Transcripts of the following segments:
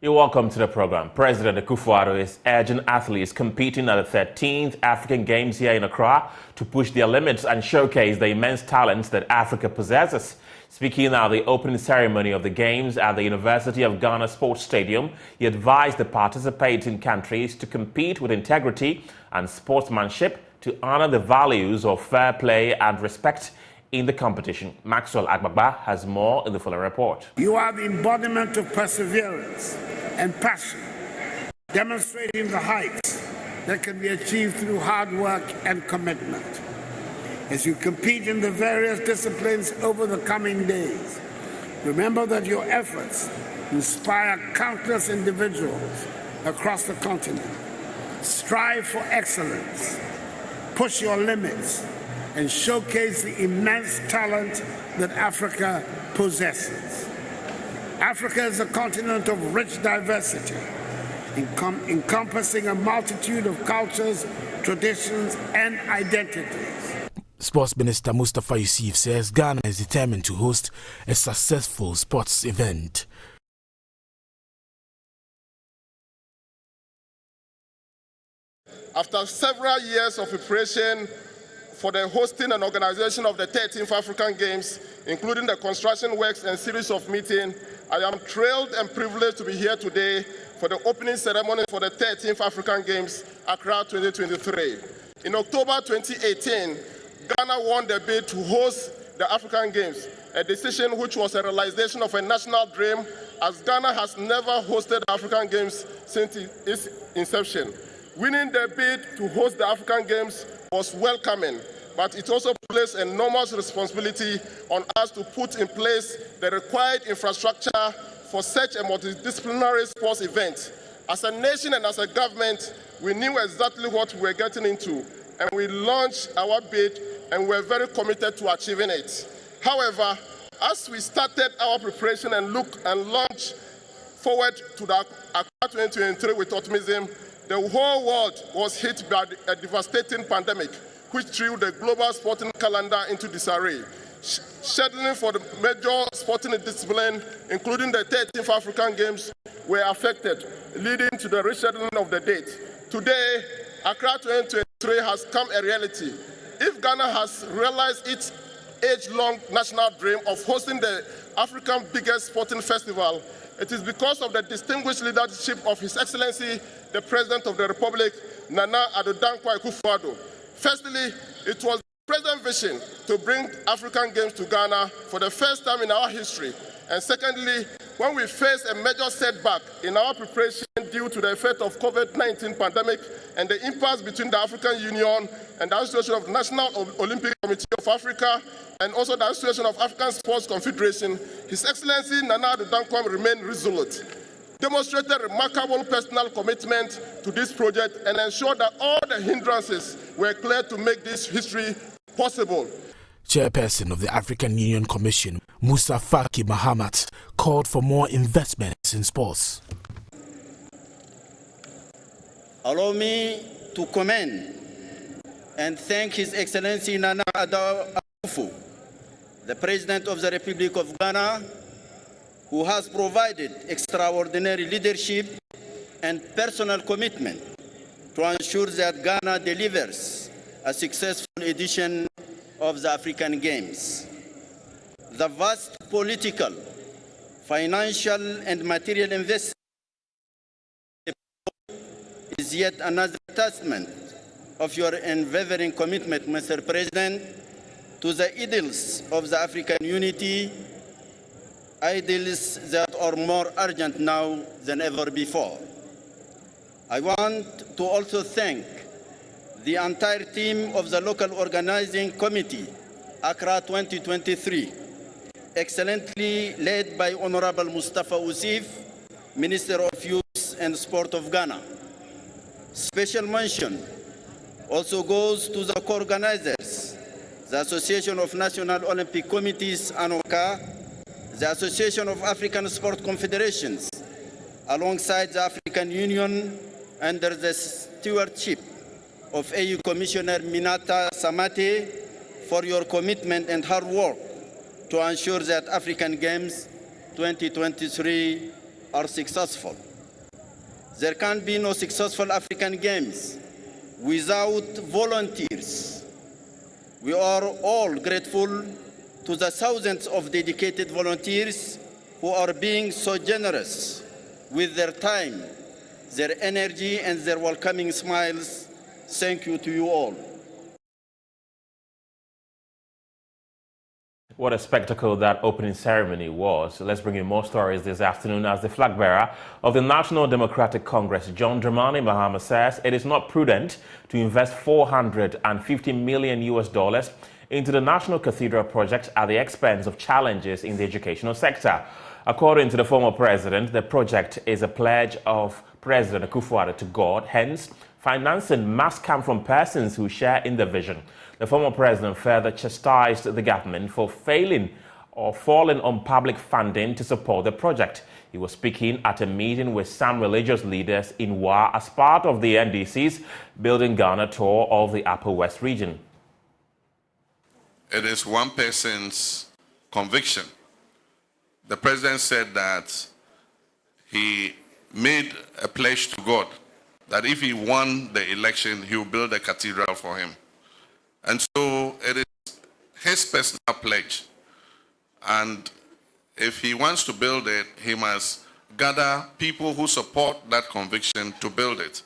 You're welcome to the program. President Akufo-Addo is urging athletes competing at the 13th African Games here in Accra to push their limits and showcase the immense talents that Africa possesses. Speaking at the opening ceremony of the Games at the University of Ghana Sports Stadium, he advised the participating countries to compete with integrity and sportsmanship to honor the values of fair play and respect in the competition. Maxwell Agbagba has more in the following report. You are the embodiment of perseverance and passion, demonstrating the heights that can be achieved through hard work and commitment. As you compete in the various disciplines over the coming days, remember that your efforts inspire countless individuals across the continent. Strive for excellence, push your limits, and showcase the immense talent that Africa possesses. Africa is a continent of rich diversity, encompassing a multitude of cultures, traditions, and identities. Sports Minister Mustafa Yusuf says Ghana is determined to host a successful sports event. After several years of preparation for the hosting and organization of the 13th African Games, including the construction works and series of meetings, I am thrilled and privileged to be here today for the opening ceremony for the 13th African Games, Accra 2023. In October 2018, Ghana won the bid to host the African Games, a decision which was a realization of a national dream, as Ghana has never hosted the African Games since its inception. Winning the bid to host the African Games was welcoming, but it also placed enormous responsibility on us to put in place the required infrastructure for such a multidisciplinary sports event. As a nation and as a government, we knew exactly what we were getting into, and we launched our bid, and we were very committed to achieving it. However, as we started our preparation and launched forward to the Accra 2023 with optimism, the whole world was hit by a devastating pandemic, which threw the global sporting calendar into disarray. Scheduling for the major sporting discipline, including the 13th African Games, were affected, leading to the rescheduling of the date. Today, Accra 2023 has come a reality. If Ghana has realized its age-long national dream of hosting the African biggest sporting festival, it is because of the distinguished leadership of His Excellency, the President of the Republic, Nana Addo Dankwa Akufo-Addo. Firstly, it was the President's vision to bring African Games to Ghana for the first time in our history. And secondly, when we faced a major setback in our preparation due to the effect of COVID-19 pandemic and the impasse between the African Union and the Association of the National Olympic Committee of Africa and also the Association of African Sports Confederation, His Excellency Nana Addo Dankwa remained resolute, demonstrated remarkable personal commitment to this project, and ensured that all the hindrances were cleared to make this history possible. Chairperson of the African Union Commission, Musa Faki Mahamat, called for more investments in sports. Allow me to commend and thank His Excellency Nana Addo Akufo, the President of the Republic of Ghana, who has provided extraordinary leadership and personal commitment to ensure that Ghana delivers a successful edition of the African Games. The vast political, financial, and material investment is yet another testament of your unwavering commitment, Mr. President, to the ideals of the African unity, ideals that are more urgent now than ever before. I want to also thank the entire team of the local organizing committee, Accra 2023, excellently led by Honorable Mustafa Yusuf, Minister of Youth and Sport of Ghana. Special mention also goes to the co-organizers, the Association of National Olympic Committees, ANOCA, the Association of African Sport Confederations, alongside the African Union under the stewardship of AU Commissioner Minata Samate, for your commitment and hard work to ensure that African Games 2023 are successful. There can be no successful African Games without volunteers. We are all grateful to the thousands of dedicated volunteers who are being so generous with their time, their energy, and their welcoming smiles. Thank you to you all. What a spectacle that opening ceremony was. Let's bring you more stories this afternoon as the flag bearer of the National Democratic Congress, John Dramani Mahama, says it is not prudent to invest $450 million into the National Cathedral project at the expense of challenges in the educational sector. According to the former president, the project is a pledge of President Akufo-Addo to God, hence financing must come from persons who share in the vision. The former president further chastised the government for failing or falling on public funding to support the project. He was speaking at a meeting with some religious leaders in Wa as part of the NDC's Building Ghana tour of the Upper West region. It is one person's conviction. The president said that he made a pledge to God that if he won the election, he will build a cathedral for him. And so it is his personal pledge. And if he wants to build it, he must gather people who support that conviction to build it.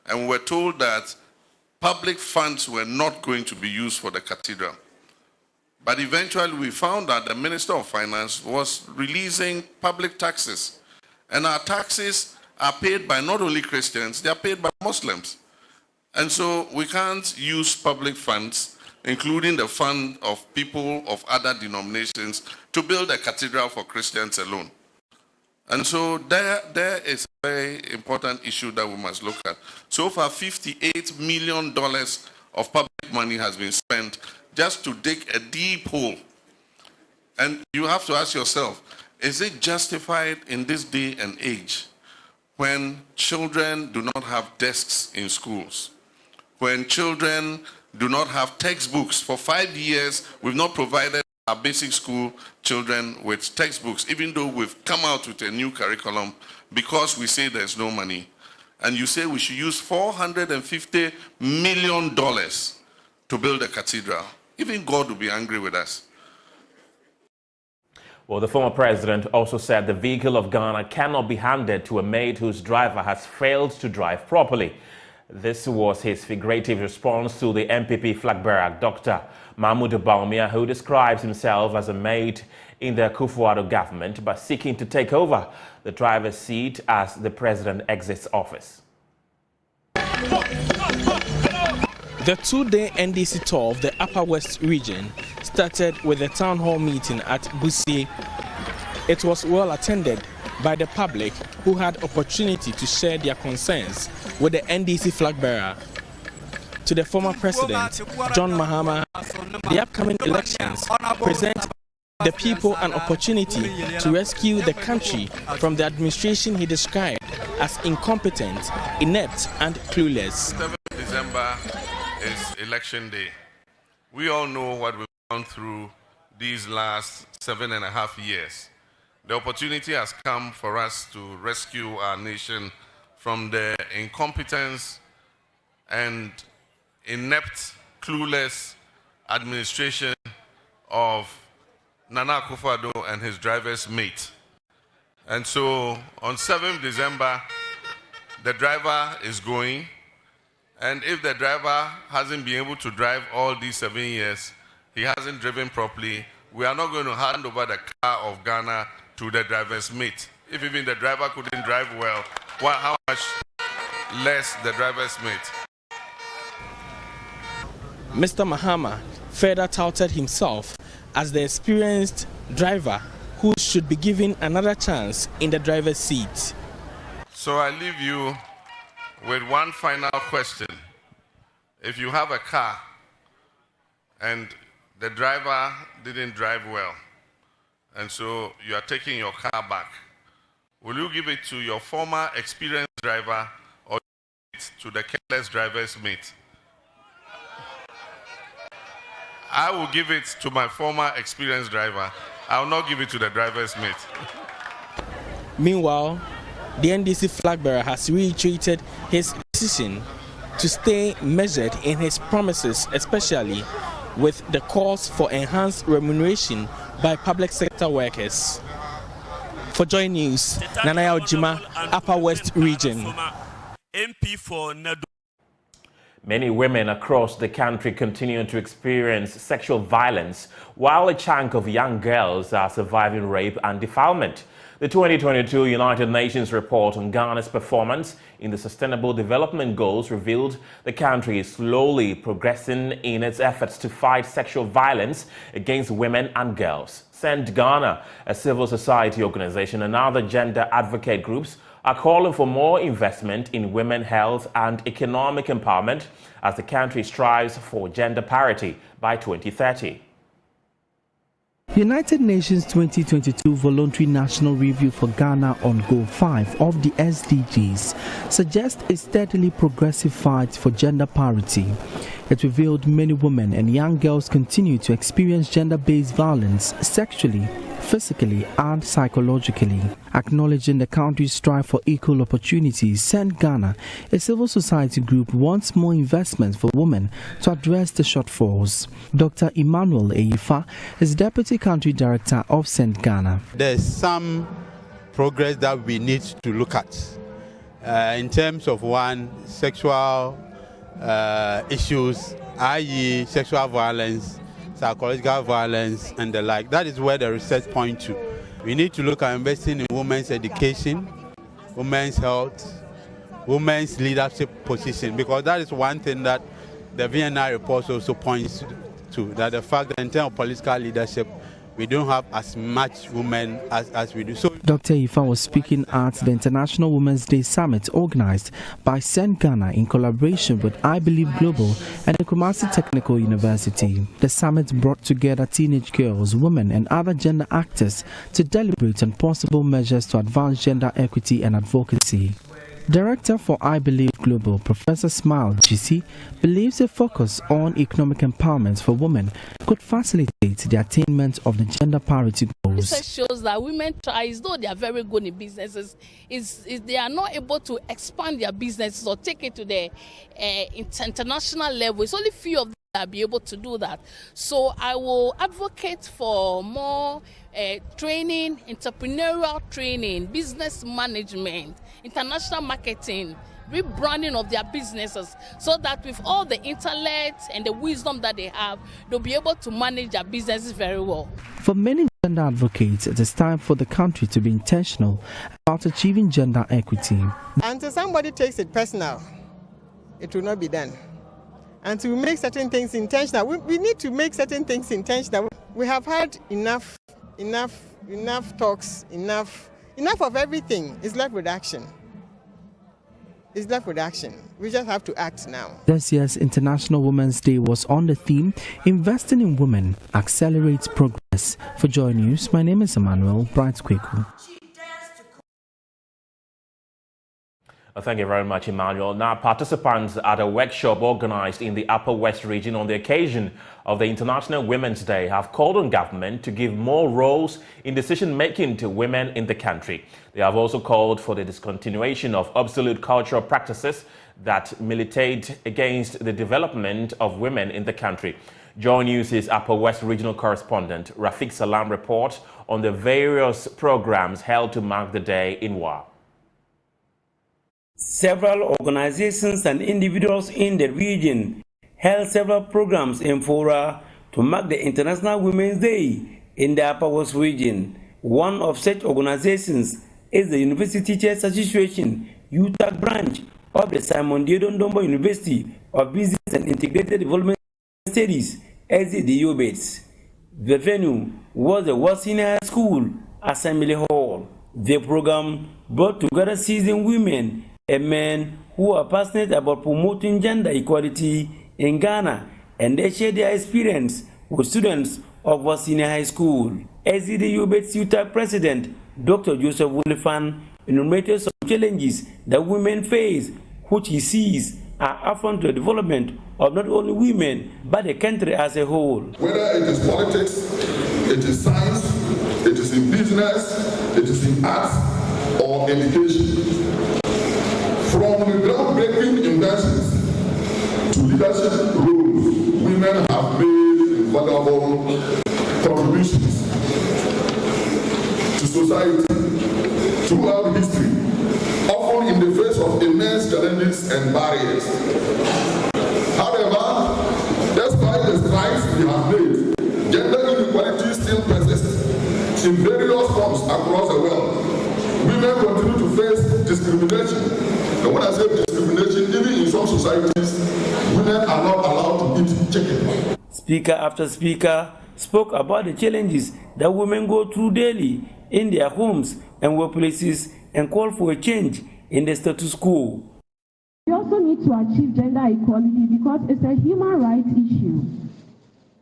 And we were told that public funds were not going to be used for the cathedral. But eventually we found that the Minister of Finance was releasing public taxes. And our taxes are paid by not only Christians, they are paid by Muslims. And so we can't use public funds, including the fund of people of other denominations, to build a cathedral for Christians alone. And so there is a very important issue that we must look at. So far, $58 million of public money has been spent just to dig a deep hole. And you have to ask yourself, is it justified in this day and age when children do not have desks in schools? When children do not have textbooks? For 5 years, we've not provided our basic school children with textbooks, even though we've come out with a new curriculum because we say there's no money. And you say we should use $450 million to build a cathedral. Even God will be angry with us. Well, the former president also said the vehicle of Ghana cannot be handed to a maid whose driver has failed to drive properly. This was his figurative response to the MPP flag bearer, Dr. Mahmoud Bawumia, who describes himself as a maid in the Akufo-Addo government, but seeking to take over the driver's seat as the president exits office. The two-day NDC tour of the Upper West region started with a town hall meeting at Busie. It was well attended by the public who had opportunity to share their concerns with the NDC flag bearer. To the former president, John Mahama, the upcoming elections present the people an opportunity to rescue the country from the administration he described as incompetent, inept, and clueless. 7th December is election day. We all know what we've gone through these last 7.5 years. The opportunity has come for us to rescue our nation from the incompetence and inept, clueless administration of Nana Akufo-Addo and his driver's mate. And so on 7th December, the driver is going. And if the driver hasn't been able to drive all these 7 years, he hasn't driven properly, we are not going to hand over the car of Ghana to the driver's mate. If even the driver couldn't drive well, how much less the driver's mate? Mr. Mahama further touted himself as the experienced driver who should be given another chance in the driver's seat. So I leave you with one final question. If you have a car and the driver didn't drive well, and so you are taking your car back, will you give it to your former experienced driver or give it to the careless driver's mate? I will give it to my former experienced driver. I will not give it to the driver's mate. Meanwhile, The NDC flag bearer has reiterated his decision to stay measured in his promises, especially with the calls for enhanced remuneration by public sector workers. For Joy News, Nanaya Ojima, Upper West Region. Many women across the country continue to experience sexual violence, while a chunk of young girls are surviving rape and defilement. The 2022 United Nations report on Ghana's performance in the Sustainable Development Goals revealed the country is slowly progressing in its efforts to fight sexual violence against women and girls. Send Ghana, a civil society organization, and other gender advocate groups are calling for more investment in women's health and economic empowerment as the country strives for gender parity by 2030. United Nations 2022 Voluntary National Review for Ghana on Goal 5 of the SDGs suggests a steadily progressive fight for gender parity. It revealed many women and young girls continue to experience gender-based violence sexually, physically and psychologically. Acknowledging the country's strive for equal opportunities, Send Ghana, a civil society group, wants more investment for women to address the shortfalls. Dr. Emmanuel Eifa is Deputy Country Director of Send Ghana. There's some progress that we need to look at in terms of one, sexual issues, i.e. sexual violence, psychological violence and the like. That is where the research points to. We need to look at investing in women's education, women's health, women's leadership position, because that is one thing that the VNI report also points to, that the fact that in terms of political leadership, we don't have as much women as we do. So Dr. Ifa was speaking at the International Women's Day Summit organized by Send Ghana in collaboration with I Believe Global and the Kumasi Technical University. The summit brought together teenage girls, women and other gender actors to deliberate on possible measures to advance gender equity and advocacy. Director for I Believe Global, Professor Smile GC, believes a focus on economic empowerment for women could facilitate the attainment of the gender parity goals. Research shows that women try, though they are very good in businesses, is they are not able to expand their businesses or take it to the international level. It's only few of them that will be able to do that. So I will advocate for more training, entrepreneurial training, business management, international marketing, rebranding of their businesses, so that with all the intellect and the wisdom that they have, they'll be able to manage their businesses very well. For many gender advocates, it is time for the country to be intentional about achieving gender equity. Until somebody takes it personal, it will not be done. And to make certain things intentional, we need to make certain things intentional. We have had enough talks, enough of everything. It's left with action. It's left with action. We just have to act now. This year's International Women's Day was on the theme, Investing in Women Accelerates Progress. For Joy News, my name is Emmanuel Bright Kweku. Thank you very much, Emmanuel. Now, participants at a workshop organized in the Upper West region on the occasion of the International Women's Day have called on government to give more roles in decision-making to women in the country. They have also called for the discontinuation of obsolete cultural practices that militate against the development of women in the country. Joy News' Upper West regional correspondent Rafiq Salam reports on the various programs held to mark the day in Wa. Several organizations and individuals in the region held several programs in fora to mark the International Women's Day in the Upper West region. One of such organizations is the University Teachers Association UTAC branch of the Simon Diodon Dombo University of Business and Integrated Development Studies, SDDUBETS. The venue was the World Senior High School Assembly Hall. The program brought together seasoned women and men who are passionate about promoting gender equality in Ghana, and they share their experience with students of our senior high school. SDDUBETS UTAC President Dr. Joseph Wolifan enumerated some challenges that women face, which he sees are affront to the development of not only women but the country as a whole. Whether it is politics, it is science, it is in business, it is in arts, or education. From the groundbreaking inventions to leadership roles, women have made invaluable contributions to society throughout history, often in the face of immense challenges and barriers. However, despite the strides we have made, gender inequality still persists in various forms across the world. Women continue to face discrimination. And when I say discrimination, even in some societies, women are not allowed to eat chicken. Speaker after speaker spoke about the challenges that women go through daily in their homes and workplaces and called for a change in the status quo. We also need to achieve gender equality because it's a human rights issue.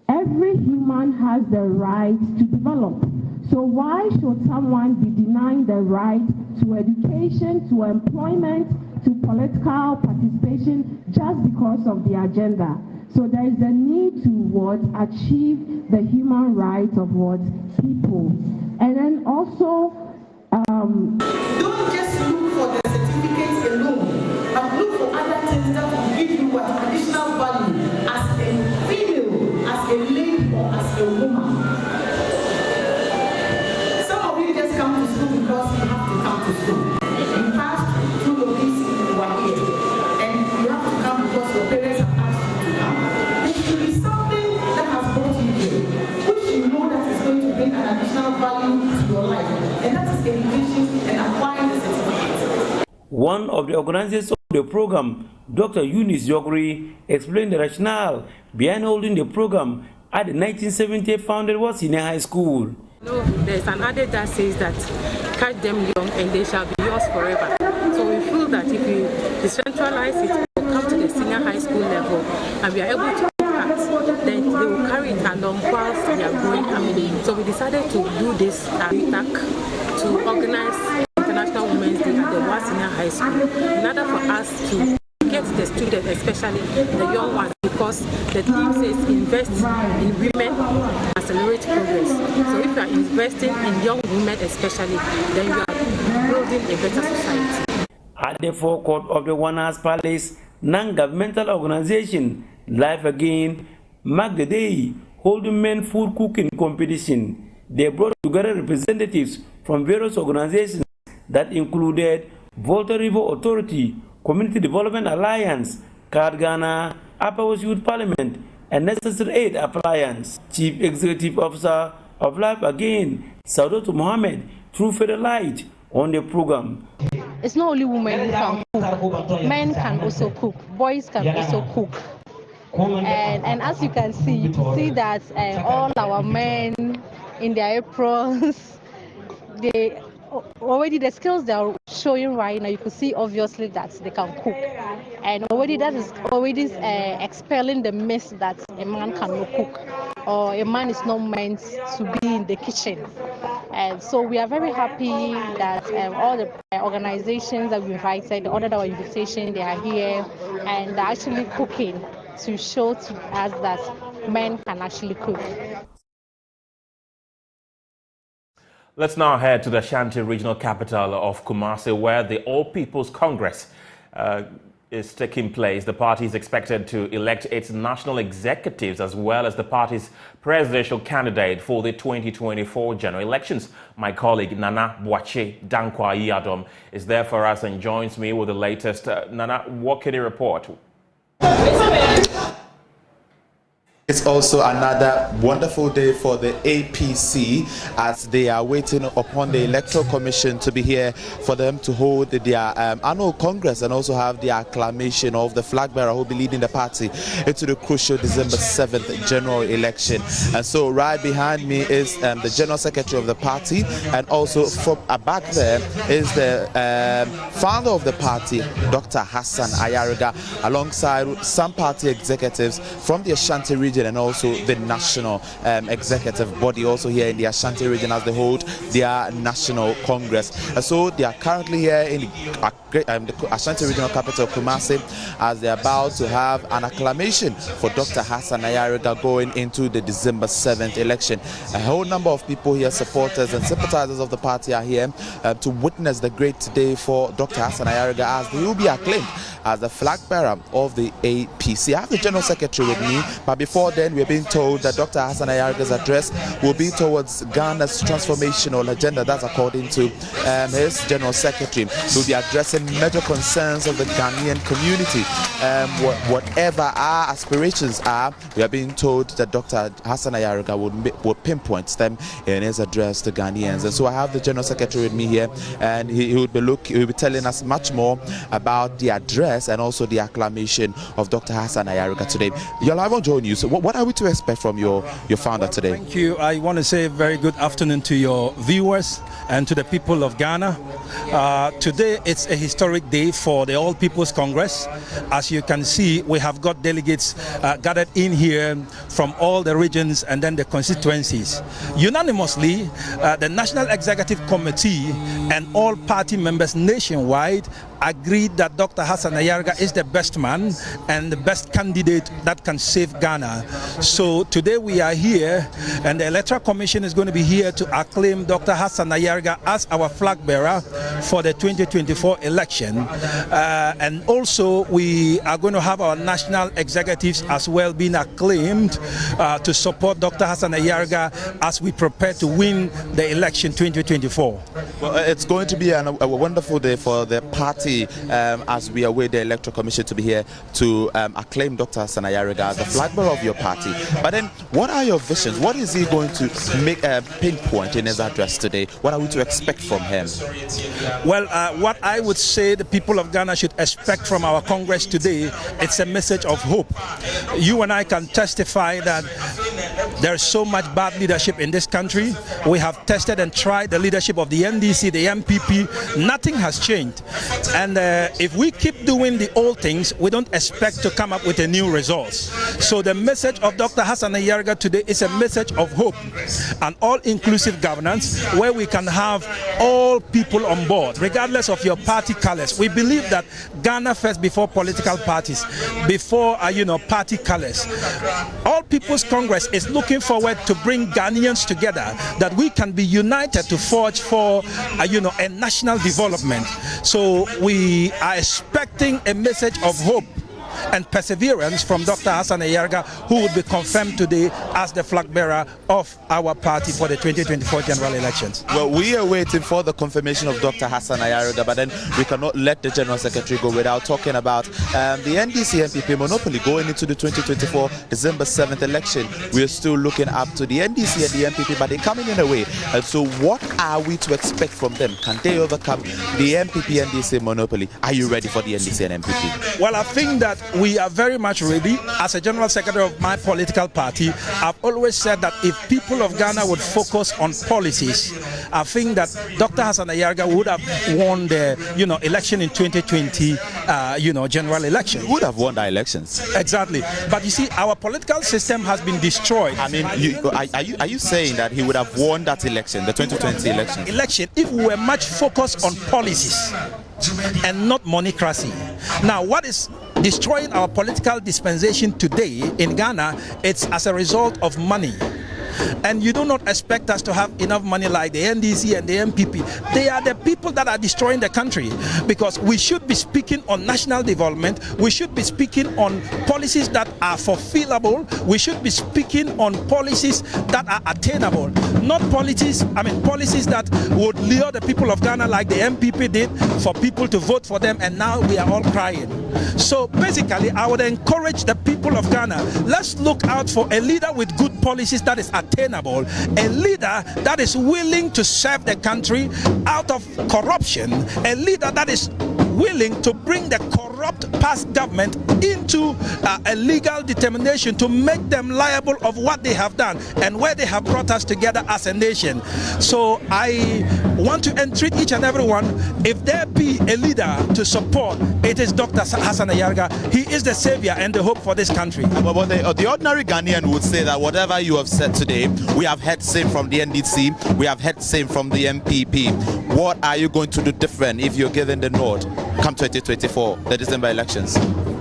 Every human has the right to develop. So why should someone be denying the right to education, to employment, to political participation just because of their gender? So there is a need to achieve the human rights of people. And then also, don't just look for the certificates alone, but look for other things that will give you additional value as a female, as a lady, or as a woman. Some of you just come to school because you have to come to school. You passed through your PC 1 year, and you have to come because your parents have asked you to come. There should be something that has brought you here, which you know that is going to bring an additional value to your life, and that is education and acquiring the certificate. One of the organizers of the program, Dr. Eunice Yogri, explained the rationale behind holding the program at the 1970 founded Senior High School. No, there's an adage that says that catch them young and they shall be yours forever. So we feel that if we decentralize it, we'll come to the senior high school level and we are able to impact, then they will carry it along whilst they are growing up. So we decided to do this to organize International Women's Day at the Senior High School in order for us to get the students, especially the young ones, because the theme says invest in women, accelerate progress. So if you are investing in young women especially, then you are building a better society. At the forecourt of the One House Palace, non-governmental organization Life Again marked the day holding men food cooking competition. They brought together representatives from various organizations that included Volta River Authority, Community Development Alliance, Card Ghana, Upper West Youth Parliament, and Necessary Aid Appliance. Chief Executive Officer of Life Again, Saudoto Mohammed, threw further light on the program. It's not only women who can cook. Men can also cook. Boys can also cook. And as you can see that all our men in their aprons, already the skills they are showing right now, you can see obviously that they can cook. And already that is already expelling the myth that a man cannot cook or a man is not meant to be in the kitchen. And so we are very happy that all the organizations that we invited, the ordered our invitation, they are here and they're actually cooking to show to us that men can actually cook. Let's now head to the Ashanti regional capital of Kumasi, where the All People's Congress is taking place. The party is expected to elect its national executives as well as the party's presidential candidate for the 2024 general elections. My colleague Nana Boache Dankwa Yadom is there for us and joins me with the latest. Nana, what can you report? It's also another wonderful day for the APC as they are waiting upon the Electoral Commission to be here for them to hold their annual Congress and also have the acclamation of the flag bearer who will be leading the party into the crucial December 7th general election. And so right behind me is the General Secretary of the party, and also from back there is the founder of the party, Dr. Hassan Ayariga, alongside some party executives from the Ashanti region and also the national executive body also here in the Ashanti region as they hold their national congress. So they are currently here in the Ashanti Regional Capital, Kumasi, as they're about to have an acclamation for Dr. Hassan Ayariga going into the December 7th election. A whole number of people here, supporters and sympathizers of the party, are here to witness the great day for Dr. Hassan Ayariga, as he will be acclaimed as the flag bearer of the APC. I have the General Secretary with me, but before then, we're being told that Dr. Hassan Ayariga's address will be towards Ghana's transformational agenda. That's according to his General Secretary. He'll be addressing major concerns of the Ghanaian community. Whatever our aspirations are, we are being told that Dr. Hassan Ayariga will pinpoint them in his address to Ghanaians. And so I have the General Secretary with me here, and he will be telling us much more about the address and also the acclamation of Dr. Hassan Ayariga today. You're live on Joy News. What are we to expect from your founder today? Thank you. I want to say a very good afternoon to your viewers and to the people of Ghana. Today it's a historic day for the All People's Congress. As you can see, we have got delegates gathered in here from all the regions and then the constituencies. Unanimously, the National Executive Committee and all party members nationwide agreed that Dr. Hassan Ayariga is the best man and the best candidate that can save Ghana. So today we are here, and the Electoral Commission is going to be here to acclaim Dr. Hassan Ayariga as our flag bearer for the 2024 election. And also we are going to have our national executives as well being acclaimed to support Dr. Hassan Ayariga as we prepare to win the election 2024. Well, it's going to be a wonderful day for the party as we await the Electoral Commission to be here to acclaim Dr. Hassan Ayariga as the flag bearer of your party. But then, what are your visions? What is he going to make a pinpoint in his address today? What are we to expect from him? Well, what I would say the people of Ghana should expect from our Congress today, it's a message of hope. You and I can testify that there's so much bad leadership in this country. We have tested and tried the leadership of the NDC, the MPP. Nothing has changed. And if we keep doing the old things, we don't expect to come up with a new results. So the message of Dr. Hassan Ayariga today is a message of hope, an all-inclusive governance where we can have all people on board, regardless of your party colors. We believe that Ghana first before political parties, before party colors. All People's Congress is looking forward to bring Ghanaians together, that we can be united to forge for a national development. So we are expecting a message of hope and perseverance from Dr. Hassan Ayariga, who will be confirmed today as the flag bearer of our party for the 2024 general elections. Well, we are waiting for the confirmation of Dr. Hassan Ayariga, but then we cannot let the General Secretary go without talking about the NDC MPP monopoly going into the 2024 December 7th election. We are still looking up to the NDC and the MPP, but they're coming in a way. And so what are we to expect from them? Can they overcome the MPP NDC monopoly? Are you ready for the NDC and MPP? Well, I think that we are very much ready. As a general secretary of my political party, I've always said that if people of Ghana would focus on policies, I think that Dr. Hassan Ayariga would have won the election in 2020 general election. Would have won the elections. Exactly. But you see, our political system has been destroyed. I mean, are you saying that he would have won that election, the 2020 election? If we were much focused on policies and not monocracy. Now, what is destroying our political dispensation today in Ghana? It's as a result of money. And you do not expect us to have enough money like the NDC and the MPP. They are the people that are destroying the country, because we should be speaking on national development. We should be speaking on policies that are fulfillable. We should be speaking on policies that are attainable, not policies that would lure the people of Ghana like the MPP did for people to vote for them, and now we are all crying. So basically, I would encourage the people of Ghana, let's look out for a leader with good policies that is attainable, a leader that is willing to serve the country out of corruption, a leader that is willing to bring the corrupt past government into a legal determination to make them liable of what they have done and where they have brought us together as a nation. So I want to entreat each and everyone, if there be a leader to support, it is Dr. Hassan Ayariga. He is the savior and the hope for this country. But the ordinary Ghanaian would say that whatever you have said today, we have heard same from the NDC, we have heard same from the MPP. What are you going to do different if you're given the nod? come 2024, the December elections?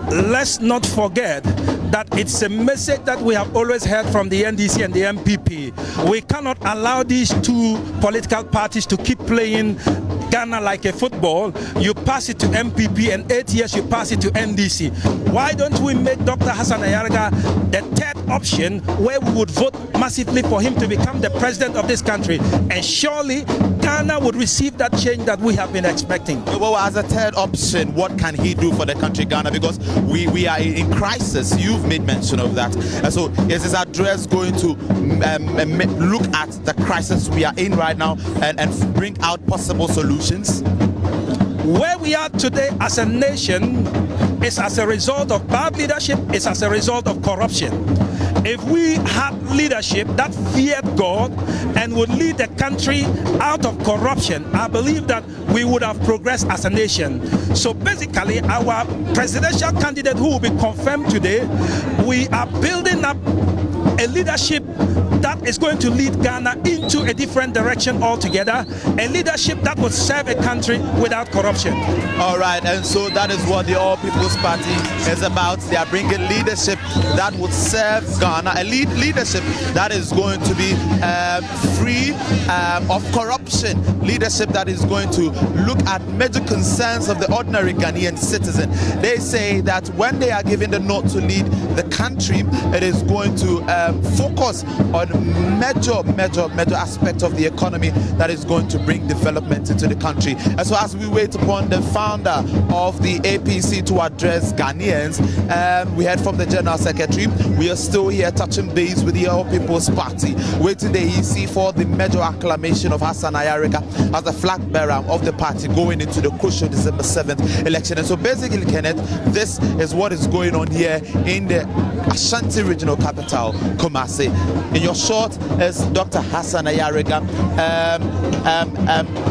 Let's not forget that it's a message that we have always heard from the NDC and the MPP. We cannot allow these two political parties to keep playing Ghana like a football. You pass it to MPP, and 8 years you pass it to NDC. Why don't we make Dr. Hassan Ayariga the third option, where we would vote massively for him to become the president of this country? And surely Ghana would receive that change that we have been expecting. Well, as a third option, what can he do for the country Ghana? Because we are in crisis. You've made mention of that. And so is his address going to look at the crisis we are in right now and bring out possible solutions? Where we are today as a nation is as a result of bad leadership, it's as a result of corruption. If we had leadership that feared God and would lead the country out of corruption, I believe that we would have progressed as a nation. So basically, our presidential candidate who will be confirmed today, we are building up a leadership that is going to lead Ghana into a different direction altogether, a leadership that would serve a country without corruption. All right, and so that is what the All People's Party is about. They are bringing leadership that would serve Ghana, a leadership that is going to be free of corruption, leadership that is going to look at major concerns of the ordinary Ghanaian citizen. They say that when they are given the nod to lead the country, it is going to focus on major aspect of the economy that is going to bring development into the country. And so as we wait upon the founder of the APC to address Ghanaians, we heard from the General Secretary. We are still here touching base with the All People's Party, waiting the EC for the major acclamation of Hassan Ayariga as the flag bearer of the party going into the crucial December 7th election. And so basically, Kenneth, this is what is going on here in the Ashanti regional capital, Kumasi. In your short is Dr. Hassan Ayariga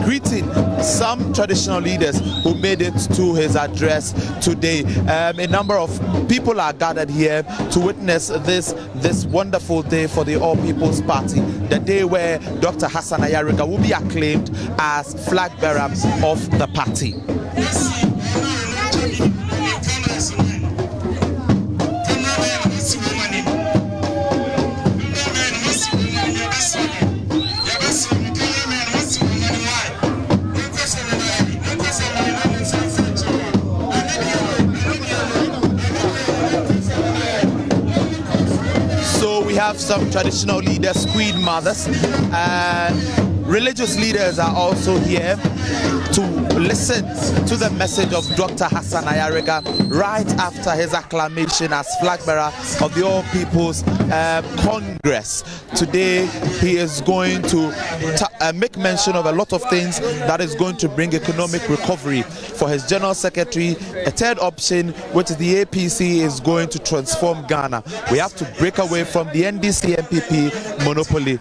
greeting some traditional leaders who made it to his address today. A number of people are gathered here to witness this wonderful day for the All People's Party, the day where Dr. Hassan Ayariga will be acclaimed as flag bearer of the party. Have some traditional leaders, queen mothers, and religious leaders are also here to listen to the message of Dr. Hassan Ayariga right after his acclamation as flag bearer of the All People's Congress. Today he is going to make mention of a lot of things that is going to bring economic recovery for his General Secretary. A third option, which is the APC, is going to transform Ghana. We have to break away from the NDC MPP monopoly.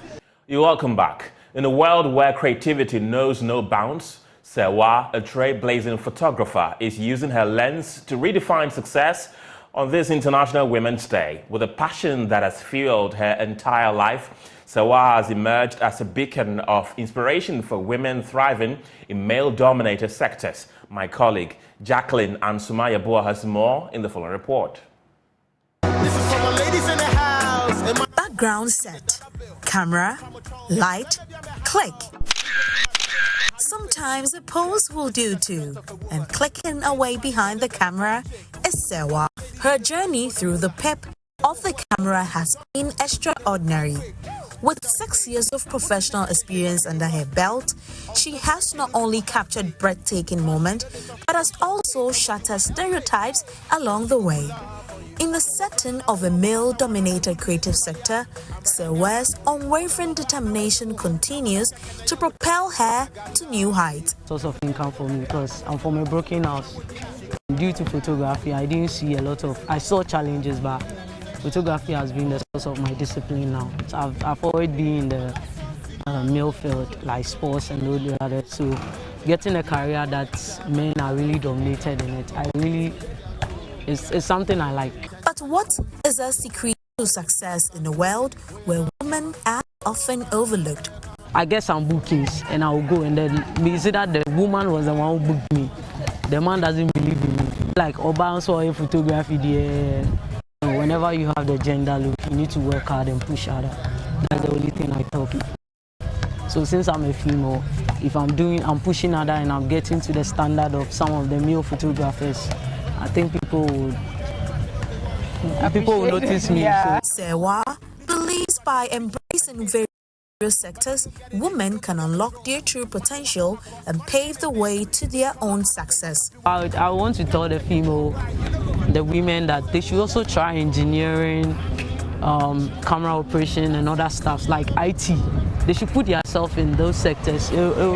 You're welcome back. In a world where creativity knows no bounds, Sewa, a trailblazing photographer, is using her lens to redefine success on this International Women's Day. With a passion that has fueled her entire life, Sewa has emerged as a beacon of inspiration for women thriving in male-dominated sectors. My colleague Jacqueline and Sumaya Boa has more in the following report. Background set, camera, light, click. Sometimes a pose will do too, and clicking away behind the camera is Sewa. Her journey through the pep of the camera has been extraordinary. With 6 years of professional experience under her belt, she has not only captured breathtaking moments, but has also shattered stereotypes along the way. In the setting of a male-dominated creative sector, Sewa's unwavering determination continues to propel her to new heights. Source of income for me because I'm from a broken house. Due to photography, I saw challenges, but photography has been the source of my discipline now. So I've always been in the male field, like sports and all the others. So getting a career that men are really dominated in it, it's something I like. But what is a secret to success in a world where women are often overlooked? I get some bookings and I'll go, and then we see that the woman was the one who booked me. the man doesn't believe in me. Like Oban's or photography, whenever you have the gender look, you need to work hard and push harder. That's the only thing I tell people. So since I'm a female, if I'm pushing harder and I'm getting to the standard of some of the male photographers, I think people will notice me. Yeah. Sewa believes by embracing various sectors, women can unlock their true potential and pave the way to their own success. I want to tell the women that they should also try engineering, camera operation and other stuff like IT. They should put themselves in those sectors. It will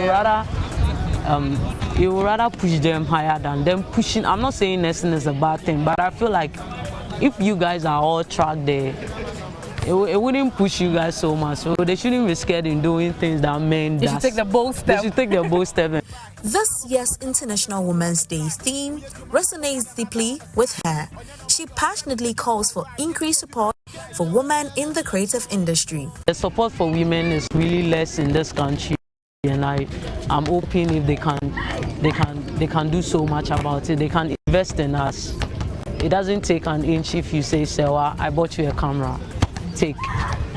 rather push them higher than them pushing. I'm not saying nursing is a bad thing, but I feel like if you guys are all tracked there, it wouldn't push you guys so much. So they shouldn't be scared in doing things that men do. They should take the bold step. They should take the bold step. This year's International Women's Day theme resonates deeply with her. She passionately calls for increased support for women in the creative industry. The support for women is really less in this country, and I'm hoping if they can do so much about it. They can invest in us. It doesn't take an inch if you say, Sewa, I bought you a camera, take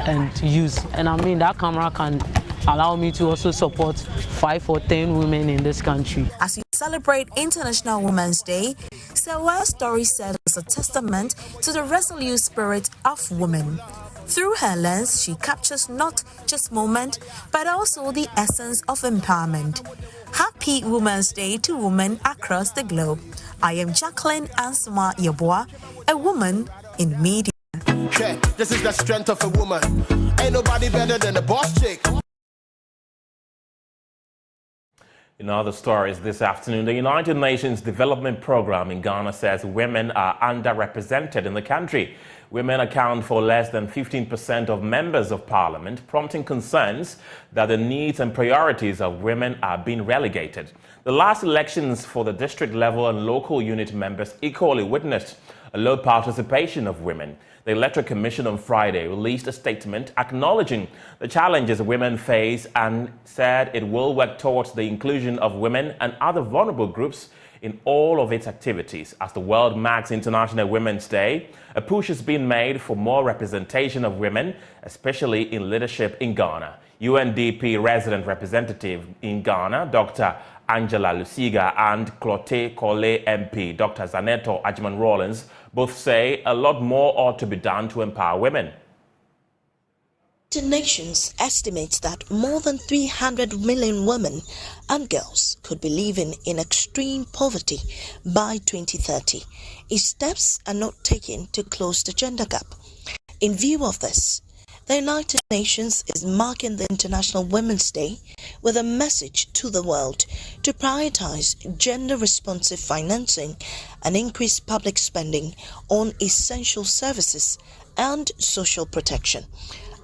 and use. And I mean, that camera can allow me to also support 5 or 10 women in this country. As we celebrate International Women's Day, Sewa's story serves as a testament to the resolute spirit of women. Through her lens, she captures not just moment, but also the essence of empowerment. Happy Women's Day to women across the globe. I am Jacqueline Ansuma Yeboah, a woman in media. Okay, this is the strength of a woman. Ain't nobody better than the boss chick. In other stories this afternoon, the United Nations Development Programme in Ghana says women are underrepresented in the country. Women account for less than 15% of members of parliament, prompting concerns that the needs and priorities of women are being relegated. The last elections for the district level and local unit members equally witnessed a low participation of women. The Electoral Commission on Friday released a statement acknowledging the challenges women face and said it will work towards the inclusion of women and other vulnerable groups in all of its activities. As the world marks International Women's Day, a push is being made for more representation of women, especially in leadership in Ghana. UNDP resident representative in Ghana, Dr. Angela Lusiga, and Clote Kole MP, Dr. Zaneto Ajman Rawlins, both say a lot more ought to be done to empower women. The nations estimates that more than 300 million women and girls could be living in extreme poverty by 2030 if steps are not taken to close the gender gap. In view of this, the United Nations is marking the International Women's Day with a message to the world to prioritize gender-responsive financing and increase public spending on essential services and social protection.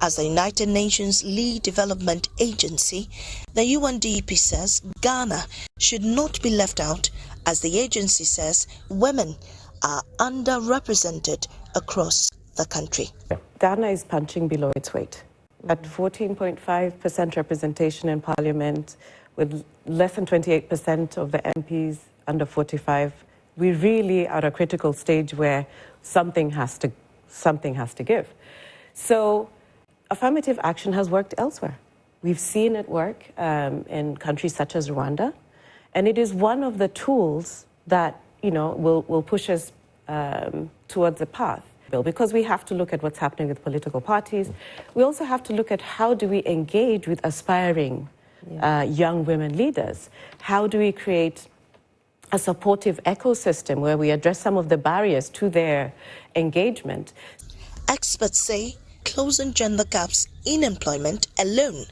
As the United Nations lead development agency, the UNDP says Ghana should not be left out, as the agency says women are underrepresented across the country. Ghana is punching below its weight. At 14.5% representation in parliament, with less than 28% of the MPs under 45, we really are at a critical stage where something has to give. So affirmative action has worked elsewhere. We've seen it work in countries such as Rwanda, and it is one of the tools that will push us towards the path. Because we have to look at what's happening with political parties. We also have to look at how do we engage with aspiring young women leaders? How do we create a supportive ecosystem where we address some of the barriers to their engagement? Experts say closing gender gaps in employment alone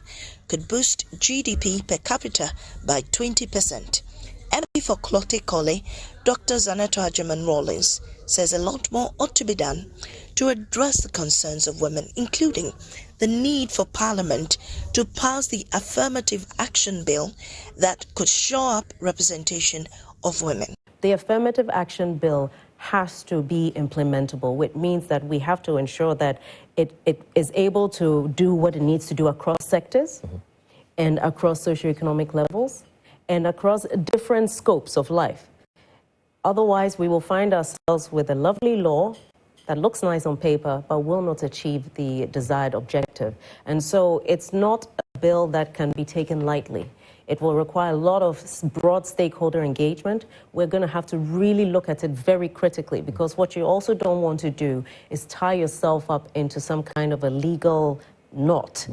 could boost GDP per capita by 20%. MP for Clote Kole, Dr. Zaneto Ajman Rawlins, says a lot more ought to be done to address the concerns of women, including the need for Parliament to pass the affirmative action bill that could shore up representation of women. The affirmative action bill has to be implementable, which means that we have to ensure that it is able to do what it needs to do across sectors and across socioeconomic levels and across different scopes of life. Otherwise, we will find ourselves with a lovely law that looks nice on paper, but will not achieve the desired objective. And so it's not a bill that can be taken lightly. It will require a lot of broad stakeholder engagement. We're going to have to really look at it very critically, because what you also don't want to do is tie yourself up into some kind of a legal knot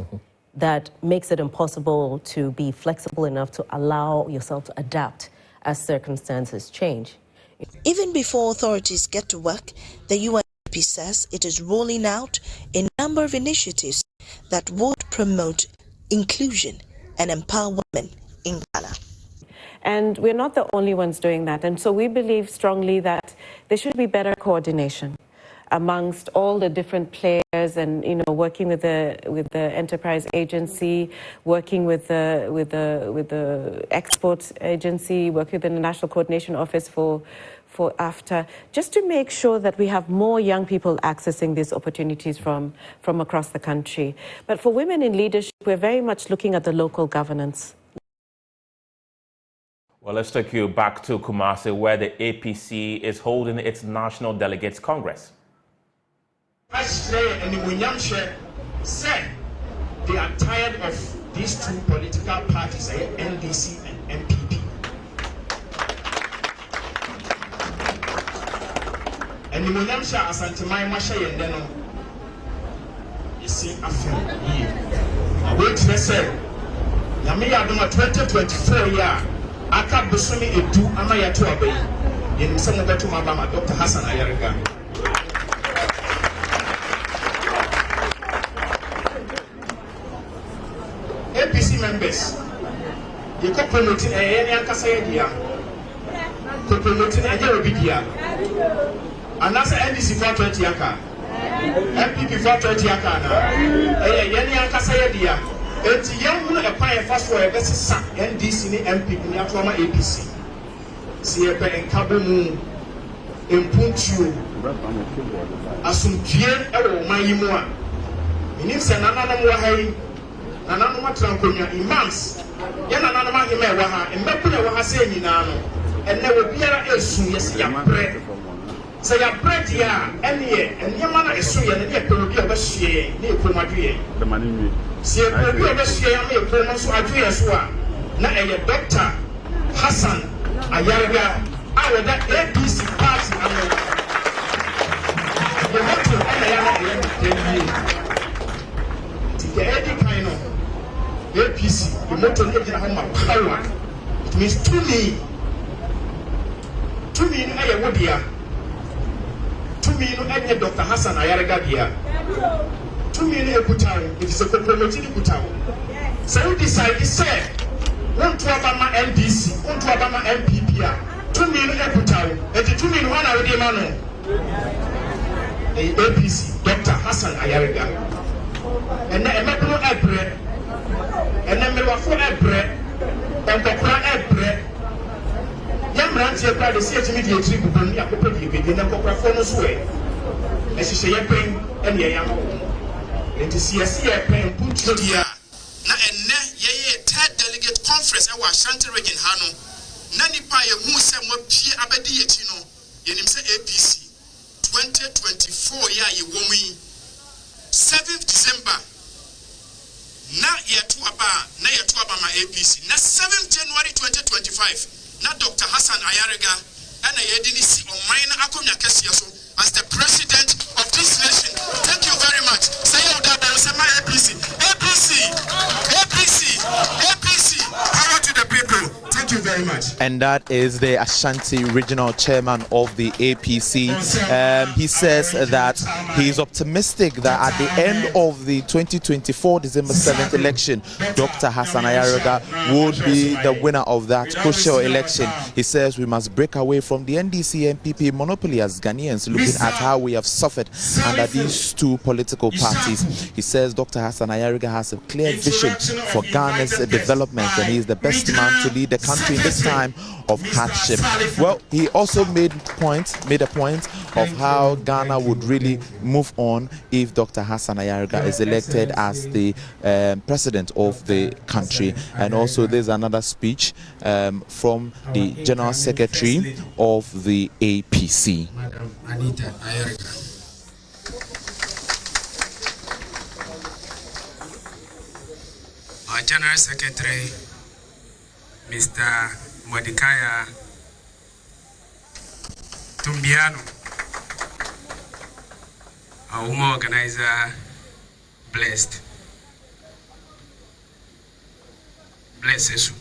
that makes it impossible to be flexible enough to allow yourself to adapt as circumstances change. Even before authorities get to work, the UNDP says it is rolling out a number of initiatives that would promote inclusion and empower women in Ghana. And we're not the only ones doing that. And so we believe strongly that there should be better coordination amongst all the different players, and working with the enterprise agency, working with the export agency, working with the National Coordination Office for AFTA, just to make sure that we have more young people accessing these opportunities from across the country. But for women in leadership, we're very much looking at the local governance. Well, let's take you back to Kumasi, where the APC is holding its National Delegates Congress. They are tired of these two political parties, NDC and MPP. And the Munyamsha Asantimai Masha Yendeno, you see, after a year. I wait to say, Yamiya Duma 2024 year, Aka Busumi Edu Amayatu Abe, in Samubetu Mabama, Dr. Hassan Ayariga. APC members, you can promote any Ankasaya, could promote a Yerobidia, and that's NDC 420 Yaka, MPP 420 Yaka, Yeni Ankasaya, it's young a first for a best NDC MPP Niatoma APC. See a pen in Kabumu, in Punchu, Asumpian, Mayimua, in Sanana Wahai. Nananuma trankonya imams ya nananuma hime waha mbepuna waha se nyina no enne obiara esu yesi ya bre se ya bre dia enne ennyama na esu ya ne perobi obahye ne ekomadwe se perobi obahye ya me ekoma so adwe so a na eye Dr. Hassan Ayariga awe da APC party ano the moto ene ya na the Eddie Kaino APC, the motor engine home power. It means to me, I would here. To me, no Dr. Hassan Ayariga here. To me, a Kutao, it is a compromising Kutao. So we decide to say, one to Obama NDC, one to Obama MPP. To me, a Kutao, and the 2 million one I would demand. The APC, Dr. Hassan Ayariga. And then a medical bread. And then we were for a bread, and the cry bread. Young man, she cried the CH immediately to bring me a couple of you, and then Copra Phonus way. As she say, a pain and a young woman. And to see a pain put you here. Now, and ye, third delegate conference, I was Shanty Regin Hano. Nani Paya, who said what P. Abadiatino, in him say APC 2024 year, you woman 7th December. Na yetu aba ma APC na 7th January 2025 na Dr. Hassan Ayariga and yedini si online akonya kesi so as the president of this nation. Thank you very much. Say APC, power to the people. Thank you very much. And that is the Ashanti regional chairman of the APC. He says that he is optimistic that at the end of the 2024 December 7th election, Dr. Hassan Ayariga would be the winner of that crucial election. He says we must break away from the NDC MPP monopoly as Ghanaians, looking at how we have suffered under these two political parties. He says Dr. Hassan Ayariga has a clear vision for Ghana's development, and he is the best man to lead the country in this time of hardship. Well, he also made a point of how Ghana would really move on if Dr. Hassan Ayariga is elected as the president of the country. And also there's another speech from the General Secretary of the APC. Madam Anita Ayariga. Our General Secretary, Mr. Mordecai Tumbiano, our woman organizer, blessed. Bless you.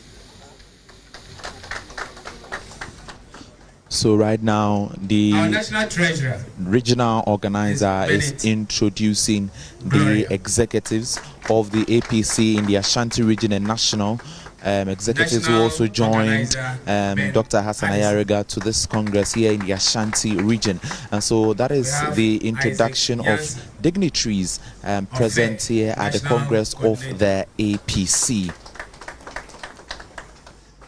So right now, the National Treasurer, regional organizer is introducing the executives of the APC in the Ashanti region and national executives who also joined Dr. Hassan Ayariga to this Congress here in the Ashanti region. And so that is the introduction of dignitaries present here at the Congress of the APC.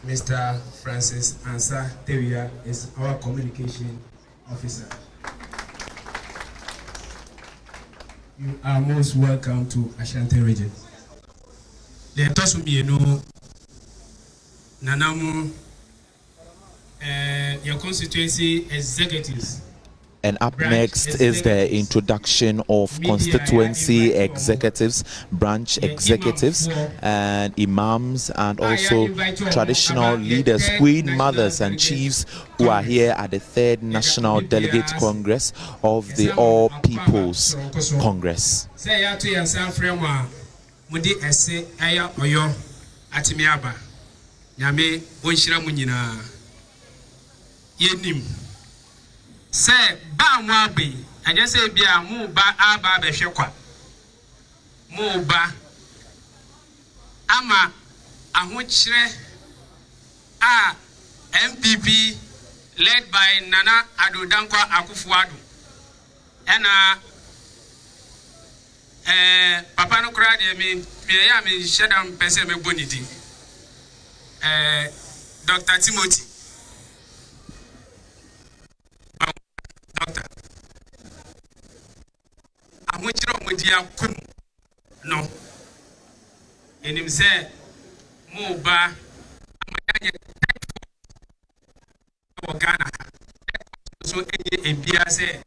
Mr. Francis Ansa Tewia is our communication officer. You are most welcome to Ashanti region. The Tosumieno Nanamu your constituency executives. And up next is the introduction of constituency executives, branch executives, and imams, and also traditional leaders, queen mothers and chiefs who are here at the 3rd National Delegate Congress of the All People's Congress. Say ba mwabe anya say bia mu ba aba be hwekwa mu ba ama ahokyere a MPP led by Nana Addo Dankwa Akufo-Addo ena papa no kra de me ya me shedam pese me bonidi Dr. Timothy Doctor, I'm with you, no. And him say, Moba, Ghana. So, APC, say,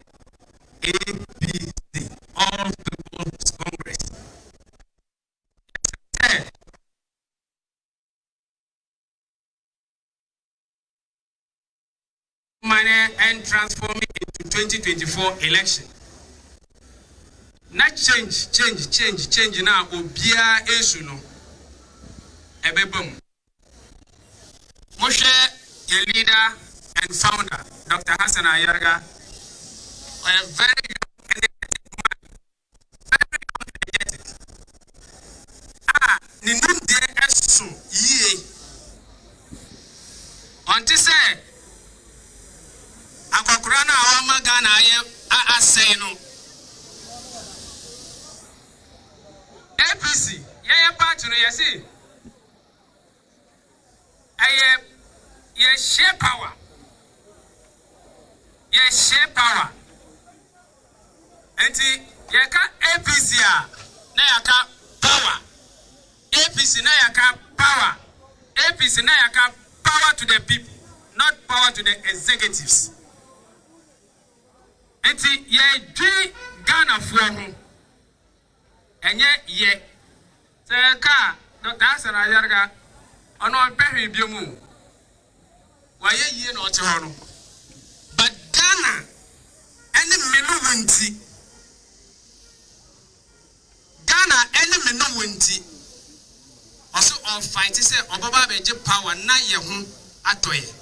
APC, All People's Congress. Money and transform it into 2024 election. Not change now. Obia esuno. Ebebum. Moshe, your leader and founder, Dr. Hassan Ayariga, a very young energetic man. Very young energetic. Ninum de esu ye. Until say. Akwakurana awama Ghana asay no APC ye party no ye see ye share power enti ye ka APC na yaka power APC na yaka power APC na yaka power to the people, not power to the executives. Enti ye dwi Ghana for ho enye ye se ka Dr. Hassan Ayariga ono pehwe biomu wa ye yie no ote ho no, but Ghana ene menu wunti Ghana ene menu wunti also on fight say obaba beje power na ye ho atoye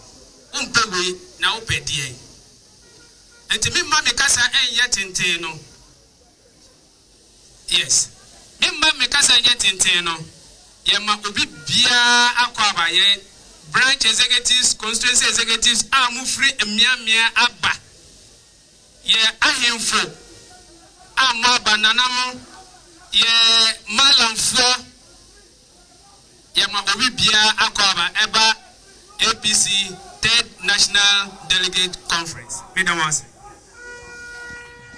umpewe na opedie. And to me, Mammy Casa and yet in Teno. Yes. In Mammy Casa yet in Teno. Yama Ubi Bia Aquaba, ye branch executives, constituency executives, free and Mia Abba. Ye Ahimfo. Ama Bananamo. Ye Malam Flo. Yama Ubi Bia Aquaba, Eba APC 3rd National Delegate Conference.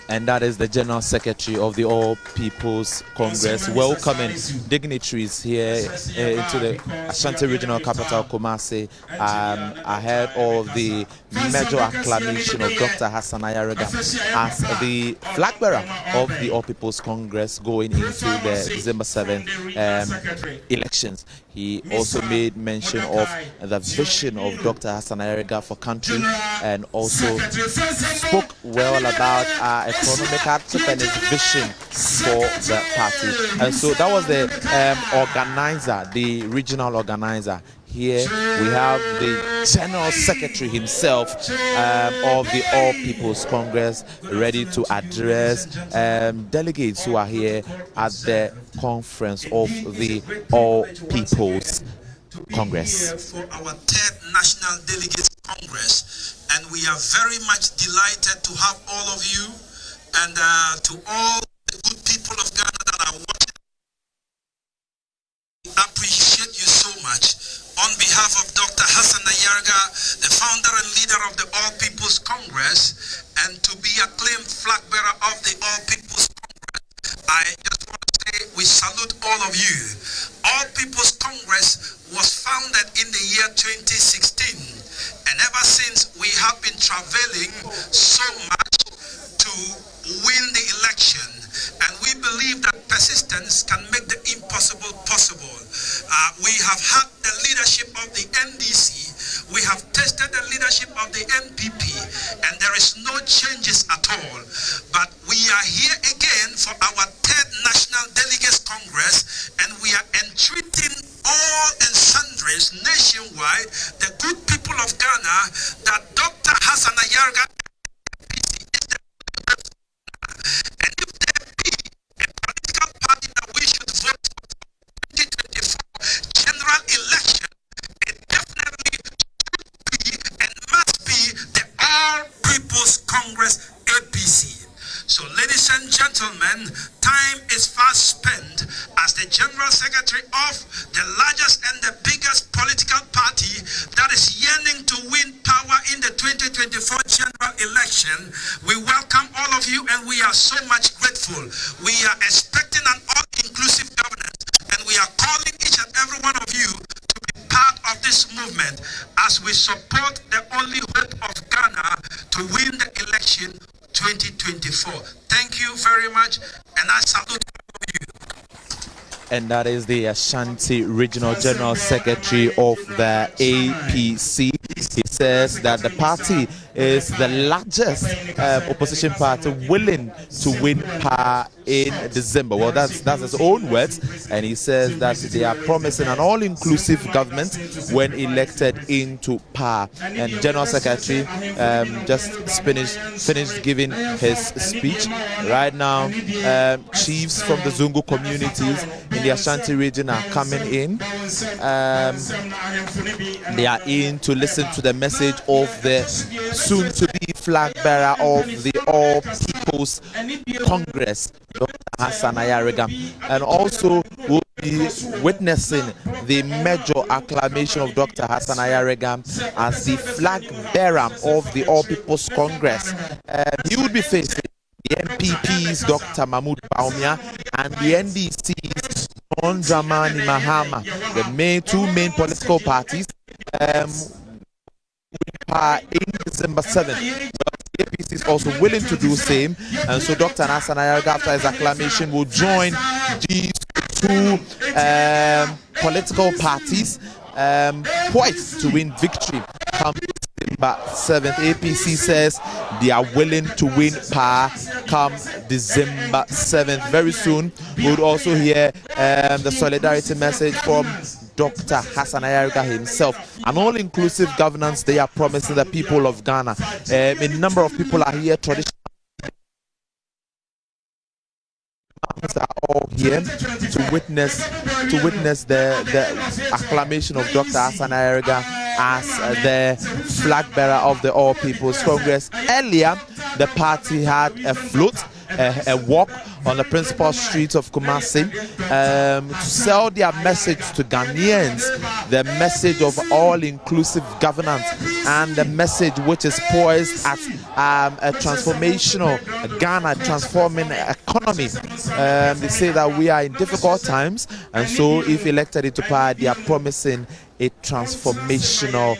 And that is the General Secretary of the All People's Congress welcoming dignitaries here into the Ashanti Regional Capital, Kumasi, ahead of the major acclamation of Dr. Hassan Ayariga as the flag bearer of the All People's Congress going into the December 7th elections. He also made mention of the vision of Dr. Hassan Ayariga for country, and also spoke well about our economic outlook and his vision for the party. And so that was the organizer, the regional organizer. Here we have the General Secretary himself of the All People's Congress ready to address delegates who are here at the conference of the All People's Congress. For our 3rd National Delegates Congress, and we are very much delighted to have all of you, and to all the good people of Ghana that are watching. We appreciate you so much. On behalf of Dr. Hassan Ayariga, the founder and leader of the All People's Congress, and to be acclaimed flag bearer of the All People's Congress, I just want to say we salute all of you. All People's Congress was founded in the year 2016, and ever since we have been traveling so much to win the election, and we believe that persistence can make the impossible possible. We have had the leadership of the NDC, we have tested the leadership of the NPP, and there is no changes at all. But we are here again for our 3rd National Delegates Congress, and we are entreating all and sundries nationwide, the good people of Ghana, that Dr. Hassan Ayariga Congress APC. So ladies and gentlemen, time is fast spent as the General Secretary of the largest and the biggest political party that is yearning to win power in the 2024 general election. We welcome all of you, and we are so much grateful. We are expecting an all-inclusive governance, and we are calling each and every one of you to be part of this movement as we support the only hope of Ghana to win the election 2024. Thank you very much, and I salute all of you. And that is the Ashanti Regional General Secretary of the APC. He says that the party is the largest opposition party willing to win power in December. Well, that's his own words, and he says that they are promising an all-inclusive government when elected into power. And General Secretary just finished giving his speech. Right now, chiefs from the Zungu communities in the Ashanti region are coming in. They are in to listen to the message of the soon-to-be flag bearer of the All People's Congress, Dr. Hassan Ayariga, and also will be witnessing the major acclamation of Dr. Hassan Ayariga as the flag bearer of the All People's Congress. He will be facing the NPP's Dr. Mahmoud Baumia and the NDC's John Dramani Mahama, the two main political parties. In December 7th. The APC is also willing to do the same, and so Dr. Hassan Ayariga, after his acclamation, will join these two political parties poised to win victory come December 7th. APC says they are willing to win power come December 7th. Very soon, we would also hear the solidarity message from Dr. Hassan Ayariga himself. An all-inclusive governance they are promising the people of Ghana. A number of people are here, traditional are all here to witness the acclamation of Dr. Hassan Ayariga as the flag bearer of the All People's Congress. Earlier, the party had a float, a walk on the principal streets of Kumasi to sell their message to Ghanaians the message of all-inclusive governance and the message which is poised at a transformational Ghana, transforming economy. They say that we are in difficult times, and so if elected into power, they are promising a transformational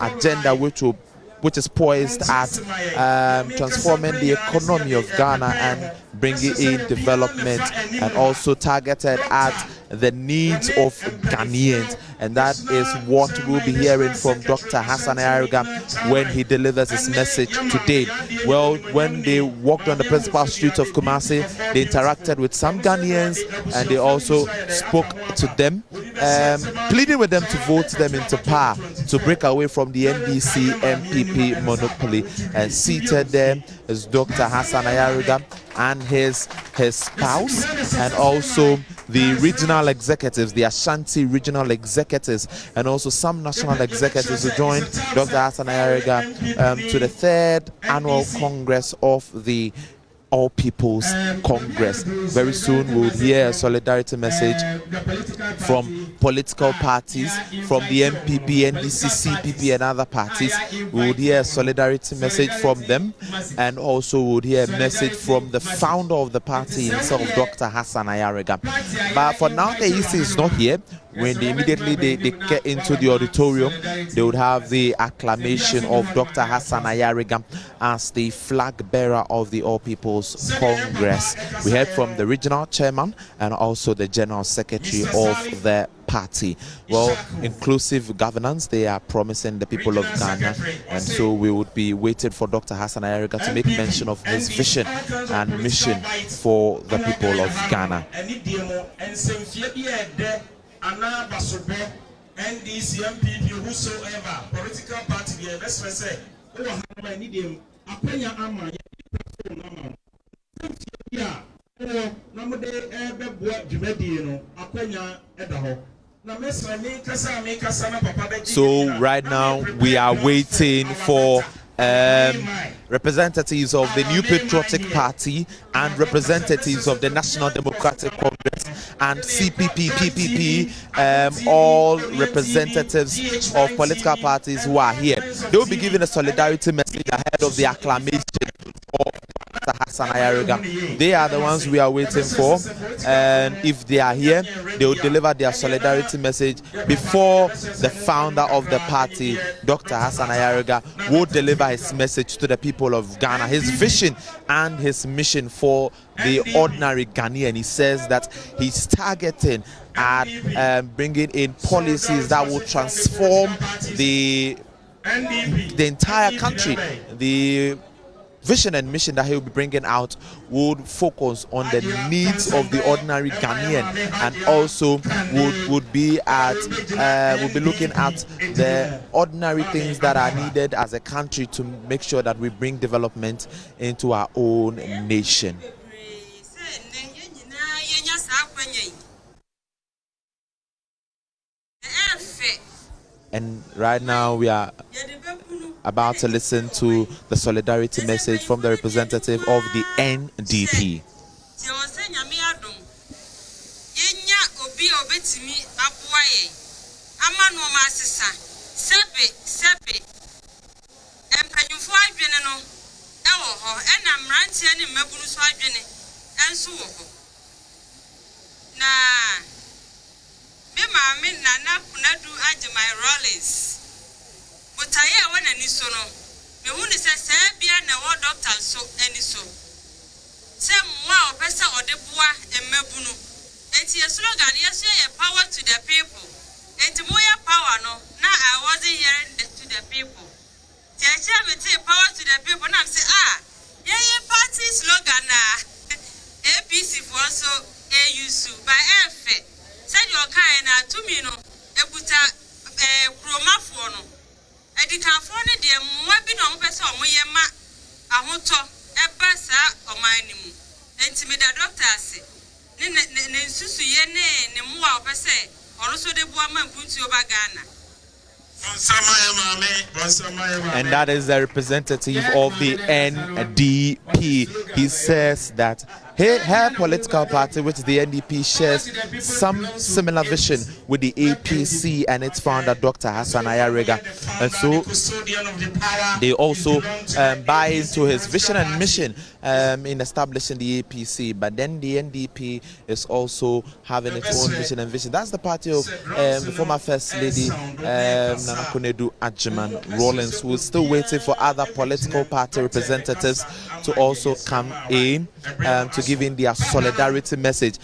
agenda which is poised at transforming the economy of Ghana and bringing in development, and also targeted at the needs of Ghanaians. And that is what we'll be hearing from Dr. Hassan Ayariga when he delivers his message today. Well, when they walked on the principal street of Kumasi, they interacted with some Ghanaians, and they also spoke to them, pleading with them to vote them into power to break away from the NDC MPP monopoly. And seated there is Dr. Hassan Ayariga and his spouse, and also the regional executives, the Ashanti regional executives, and also some national executives who joined Dr. Hassan Ayariga to the 3rd annual Congress of the All People's Congress. Very soon we'll hear a solidarity message from political parties, from the MPP, NDC, CPP and other parties. We would hear a solidarity message from them, and also we would hear a message from the founder of the party himself, Dr. Hassan Ayariga. But for now, the EC is not here. When they immediately get into the auditorium, they would have the acclamation of Dr. Hassan Ayariga as the flag bearer of the All People's Congress. We heard from the regional chairman and also the general secretary of the party. Well, inclusive governance, they are promising the people of Ghana, and so we would be waiting for Dr. Hassan Ayariga to make mention of his vision and mission for the people of Ghana. NDC, MPP, whosoever political party, the best say, oh, I need him. I pay your armor. So right now we are waiting for representatives of the New Patriotic Party and representatives of the National Democratic Congress and CPP, PPP, all representatives of political parties who are here. They will be giving a solidarity message ahead of the acclamation of Dr. Hassan Ayariga. They are the ones we are waiting for, and if they are here, they will deliver their solidarity message before the founder of the party, Dr. Hassan Ayariga, will deliver his message to the people of Ghana, his vision and his mission for the ordinary Ghanaian. He says that he's targeting at bringing in policies that will transform the entire country. The vision and mission that he will be bringing out would focus on the needs of the ordinary Ghanaian, and also would be looking at the ordinary things that are needed as a country to make sure that we bring development into our own nation. And right now we are about to listen to the solidarity message from the representative of the NDP. But I hear when any so no. The wound is a Serbia and a doctor so any so. Some wow, Pesa or the bois and Mebunu. And see a slogan, yes, power to the people. And to more power, no. Now I wasn't hearing to the people. Teacher will say power to the people. Now say, yeah, party slogan APC for so AUSU by F. Said your kind to me, no. A buta chroma for no. Edikafone de mwabi no mpese omoyema ahoto ebasa omanimu enti me da doctor ase ne nsusu ye ne muwa opese ono so de bua mampunti oba Ghana. And that is the representative of the NDP. He says that Her political party, which is the NDP, shares some similar vision with the APC and its founder, Dr. Hassan Ayariga. And so they also buy into his vision and mission in establishing the APC. But then the NDP is also having its own mission and vision. That's the party of the former First Lady Nana Konadu Adjiman Rawlings, who is still waiting for other political party representatives to also come in to give in their solidarity message.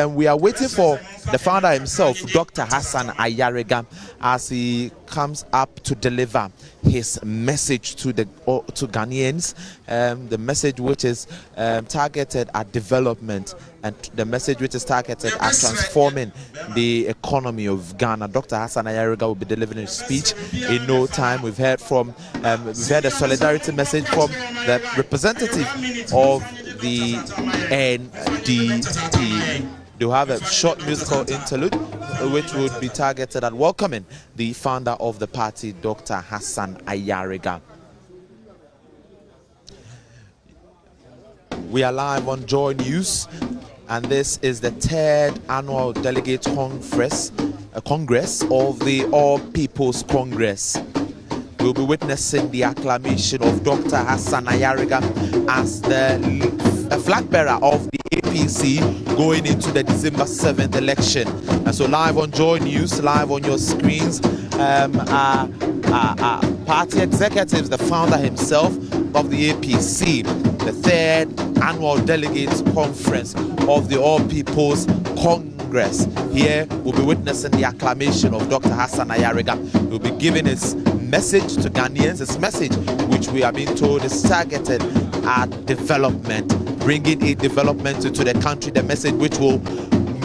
We are waiting for the founder himself, Dr. Hassan Ayariga, as he comes up to deliver his message to Ghanaians, the message which is targeted at development and the message which is targeted at transforming the economy of Ghana. Dr. Hassan Ayariga will be delivering his speech in no time. We've heard a solidarity message from the representative of the NDP. They'll have a short musical interlude which would be targeted at welcoming the founder of the party, Dr. Hassan Ayariga. We are live on Joy News, and this is the 3rd annual Delegate Congress of the All People's Congress. We'll be witnessing the acclamation of Dr. Hassan Ayariga as the flag bearer of the APC going into the December 7th election. And so live on Joy News, live on your screens, party executives, the founder himself of the APC, the 3rd annual Delegates Conference of the All People's Congress. Here we'll be witnessing the acclamation of Dr. Hassan Ayariga. We'll be giving his message to Ghanaians, his message which we are being told is targeted at development, bringing a development into the country, the message which will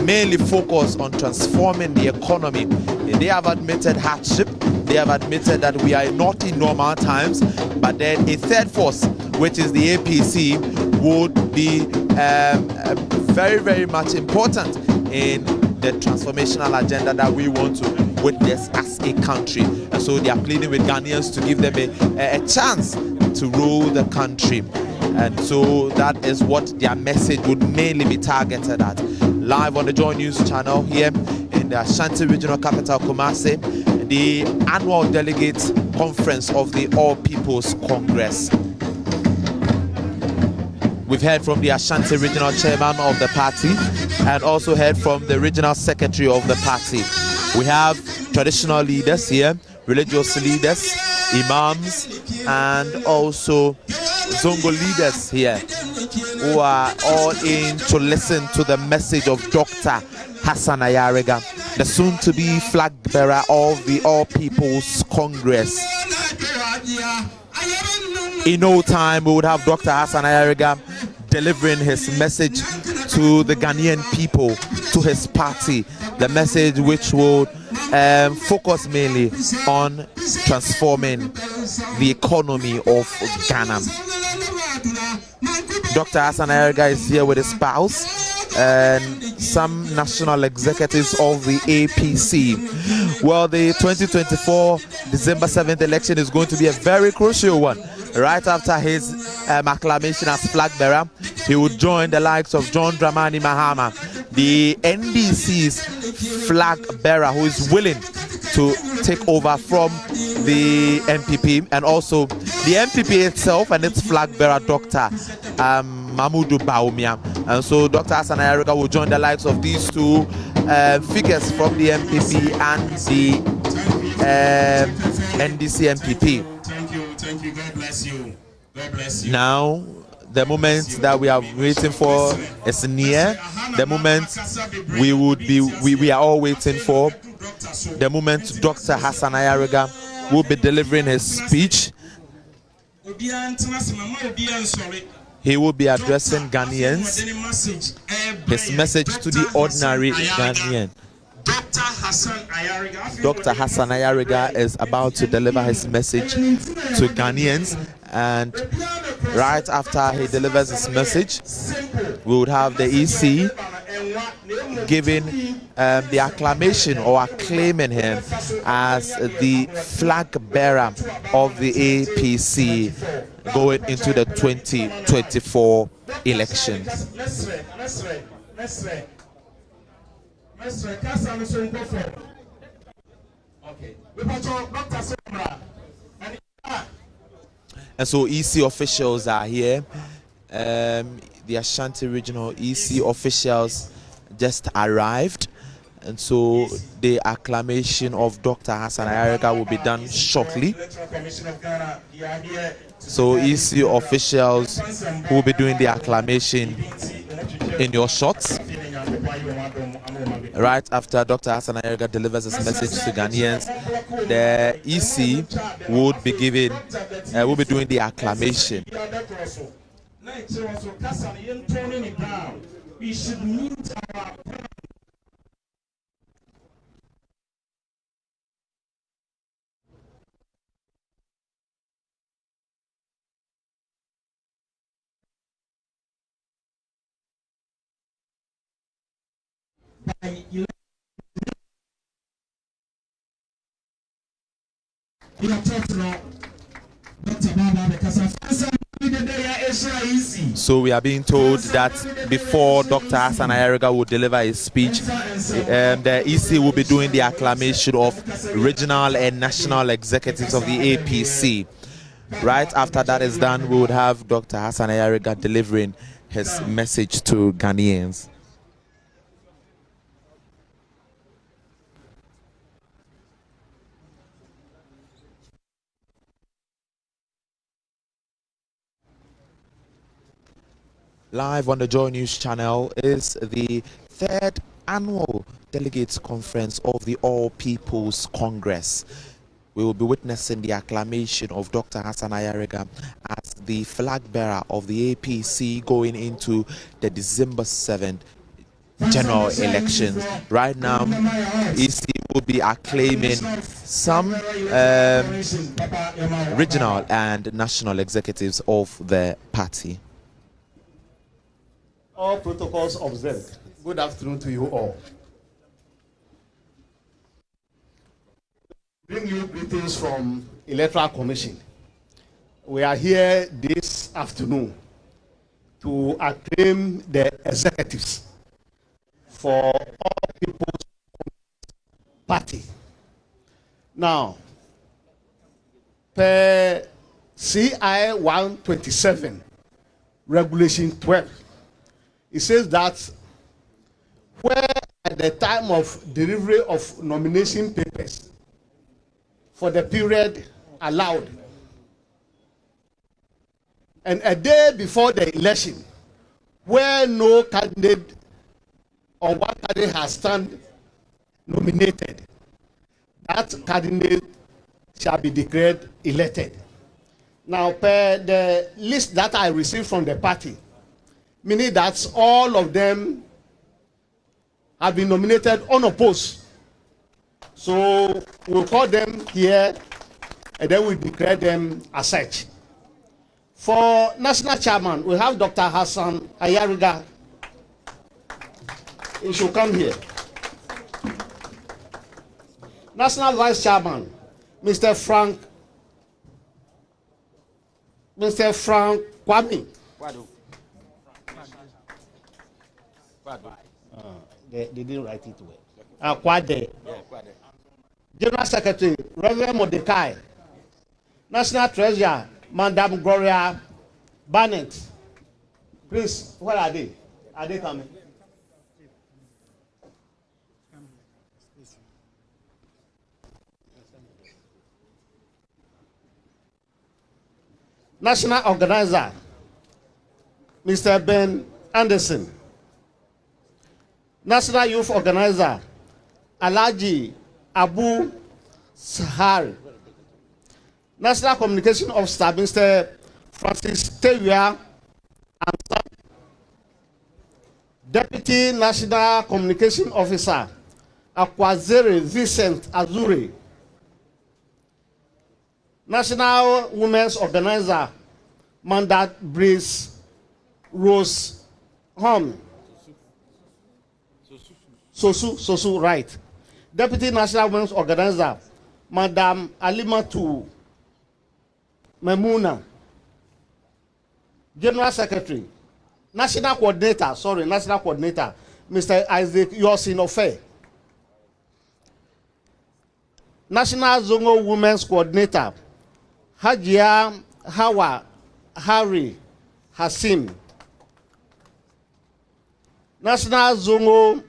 mainly focus on transforming the economy. They have admitted hardship, they have admitted that we are not in normal times, but then a third force, which is the APC, would be very, very much important in the transformational agenda that we want to witness as a country. And so they are pleading with Ghanaians to give them a chance to rule the country. And so that is what their message would mainly be targeted at. Live on the Joy News channel here in the Ashanti Regional Capital, Kumasi, the annual Delegates Conference of the All People's Congress. We've heard from the Ashanti Regional Chairman of the party and also heard from the Regional Secretary of the party. We have traditional leaders here, religious leaders, imams, and also Zongo leaders here who are all in to listen to the message of Dr. Hassan Ayariga, the soon-to-be flag bearer of the All People's Congress. In no time, we would have Dr. Hassan Ayariga delivering his message to the Ghanaian people, to his party, the message which would focus mainly on transforming the economy of Ghana. Dr. Hassan Ayariga is here with his spouse and some national executives of the APC. Well, the 2024 December 7th election is going to be a very crucial one. Right after his acclamation as flag bearer, he would join the likes of John Dramani Mahama, the NDC's flag bearer, who is willing to take over from the MPP, and also the MPP itself and its flag bearer, Dr. Mamudu Baumia. And so Dr. Hassan Ayariga will join the likes of these two figures from the MPP and the NDC MPP. Thank you. God bless you. God bless you. Now, the moment that we are waiting for is near. The moment we are all waiting for. The moment Dr. Hassan Ayariga will be delivering his speech. He will be addressing Ghanaians. His message to the ordinary Ghanaian. Dr. Hassan Ayariga is about to deliver his message to Ghanaians, and right after he delivers his message, we would have the EC giving the acclamation or acclaiming him as the flag bearer of the APC going into the 2024 elections. And so EC officials are here. The Ashanti Regional EC officials just arrived. And so the acclamation of Dr. Hassan Ayariga will be done shortly. So EC officials who will be doing the acclamation in your shots. Right after Dr. Hassan Ayariga delivers his message to Ghanaians, the EC would be doing the acclamation. We should meet our So we are being told that before Dr. Hassan Ayariga will deliver his speech, the EC will be doing the acclamation of regional and national executives of the APC. Right after that is done, we would have Dr. Hassan Ayariga delivering his message to Ghanaians. Live on the Joy News channel is the 3rd annual Delegates Conference of the All People's Congress. We will be witnessing the acclamation of Dr. Hassan Ayariga as the flag bearer of the APC going into the December 7th general elections. Right now, EC will be acclaiming some regional and national executives of the party. All protocols observed. Good afternoon to you all. Bring you greetings from Electoral Commission. We are here this afternoon to acclaim the executives for All People's Party. Now, per CI 127, Regulation 12, it says that where at the time of delivery of nomination papers for the period allowed and a day before the election where no candidate or one candidate has stand nominated, that candidate shall be declared elected. Now, per the list that I received from the party, meaning that all of them have been nominated unopposed. So we'll call them here and then we declare them as such. For national chairman, we have Dr. Hassan Ayariga. He should come here. National vice chairman, Mr. Frank Kwame. They didn't write it well. Kwade. General Secretary, Reverend Mordecai. National Treasurer, Madam Gloria Barnett. Please, where are they? Are they coming? National Organizer, Mr. Ben Anderson. National Youth Organizer, Alaji Abu Sahari. National Communication Officer, Mr. Francis Tewia. Deputy National Communication Officer, Akwazere Vincent Azuri. National Women's Organizer, Mandat Breeze Rose Home. Sosu, right. Deputy National Women's Organizer, Madam Alimatu Memuna. General Secretary, National Coordinator, Mr. Isaac Yosinofe. National Zongo Women's Coordinator, Hajia Hawa Hari Hasim. National Zongo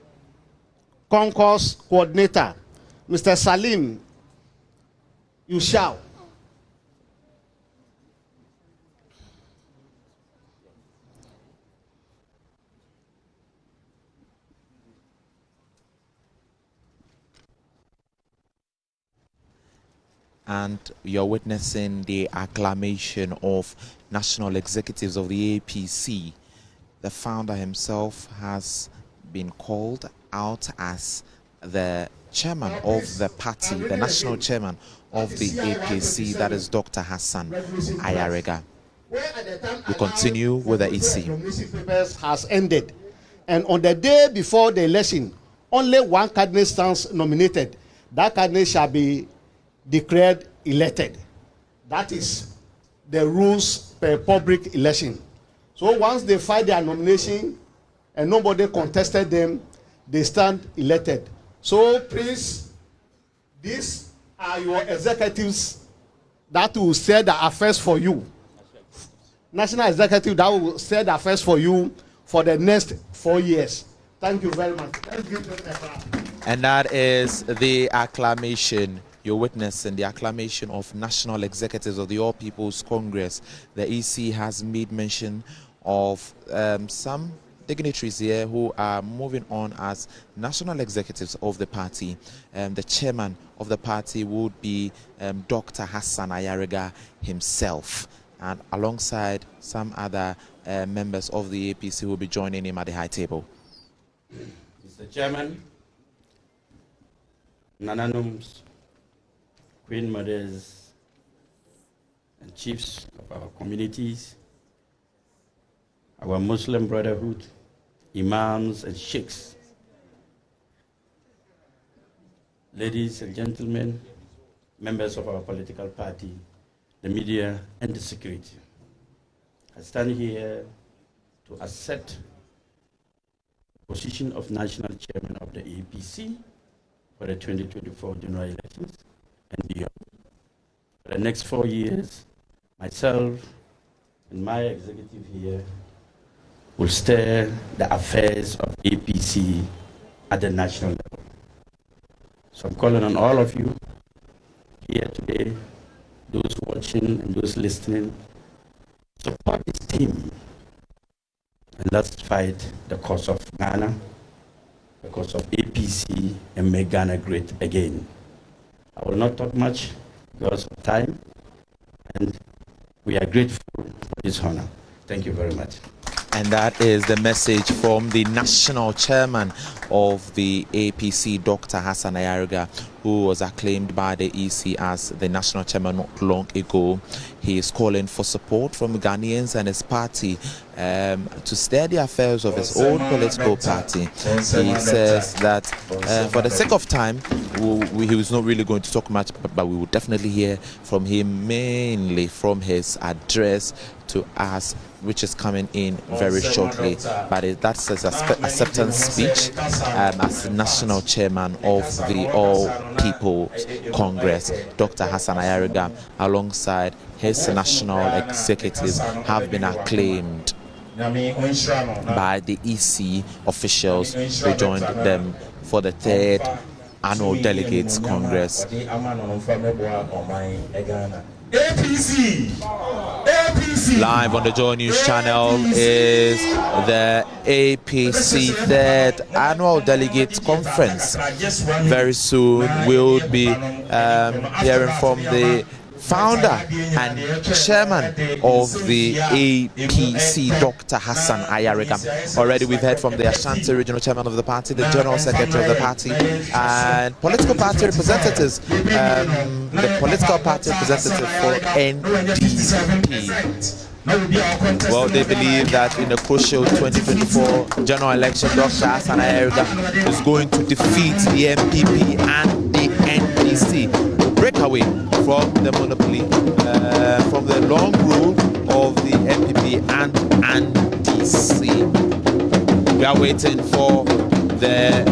Concourse Coordinator, Mr. Salim Yushao. And you're witnessing the acclamation of national executives of the APC. The founder himself has been called out as the chairman of the party, the national chairman of the APC, that is Dr. Hassan Ayariga. We continue with the EC. Papers has ended, and on the day before the election, only one candidate stands nominated. That candidate shall be declared elected. That is the rules per public election. So once they file their nomination and nobody contested them, they stand elected. So please, these are your executives that will set the affairs for you. National executive that will set the affairs for you for the next 4 years. Thank you very much. And that is the acclamation. You're witnessing the acclamation of national executives of the All People's Congress. The EC has made mention of some dignitaries here who are moving on as national executives of the party. The chairman of the party would be Dr. Hassan Ayariga himself, and alongside some other members of the APC who will be joining him at the high table. Mr. Chairman, Nananums, Queen Mothers, and chiefs of our communities, our Muslim Brotherhood, imams and sheikhs, ladies and gentlemen, members of our political party, the media, and the security. I stand here to accept the position of National Chairman of the APC for the 2024 general elections and beyond. For the next 4 years, myself and my executive here will steer the affairs of APC at the national level. So I'm calling on all of you here today, those watching and those listening, support this team and let's fight the cause of Ghana, the cause of APC, and make Ghana great again. I will not talk much because of time, and we are grateful for this honor. Thank you very much. And that is the message from the national chairman of the APC, Dr. Hassan Ayariga, who was acclaimed by the EC as the national chairman not long ago. He is calling for support from Ghanaians and his party to steer the affairs of his own political party. He says that for the sake of time, he was not really going to talk much, but we will definitely hear from him, mainly from his address to us, which is coming in very shortly. But that's his acceptance speech as national chairman of the All People's Congress. Dr. Hassan Ayariga, alongside his national executives, have been acclaimed by the EC officials who joined them for the 3rd Annual Delegates Congress. Live on the Joy News channel is the APC 3rd Annual Delegates Conference. Very soon we'll be hearing from the founder and chairman of the APC, Dr. Hassan Ayariga. Already we've heard from the Ashanti regional chairman of the party, the general secretary of the party, and political party representatives, the political party representative for NDP. Well, they believe that in the crucial 2024 general election, Dr. Hassan Ayariga is going to defeat the MPP and the NDC. Break away from the monopoly, from the long rule of the MPP and NDC. We are waiting for the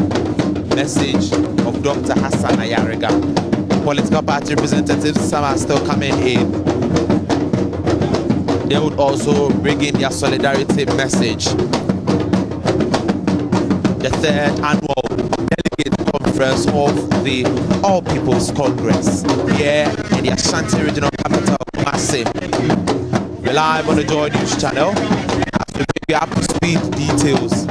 message of Dr. Hassan Ayariga. Political party representatives, some are still coming in. They would also bring in their solidarity message. The third annual delegate conference of the All People's Congress here in the Ashanti regional capital, Kumasi. We're live on the Joy News channel as we bring you up to speed details.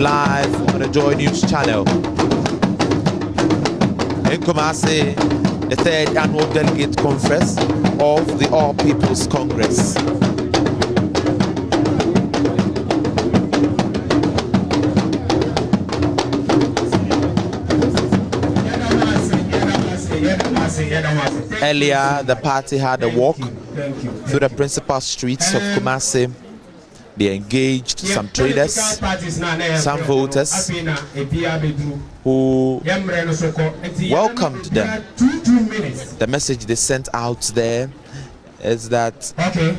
Live on the Joy News channel. In Kumasi, the third annual delegate conference of the All People's Congress. Earlier, the party had a walk through the principal streets of Kumasi. They engaged some traders, some voters who welcomed them. The message they sent out there is that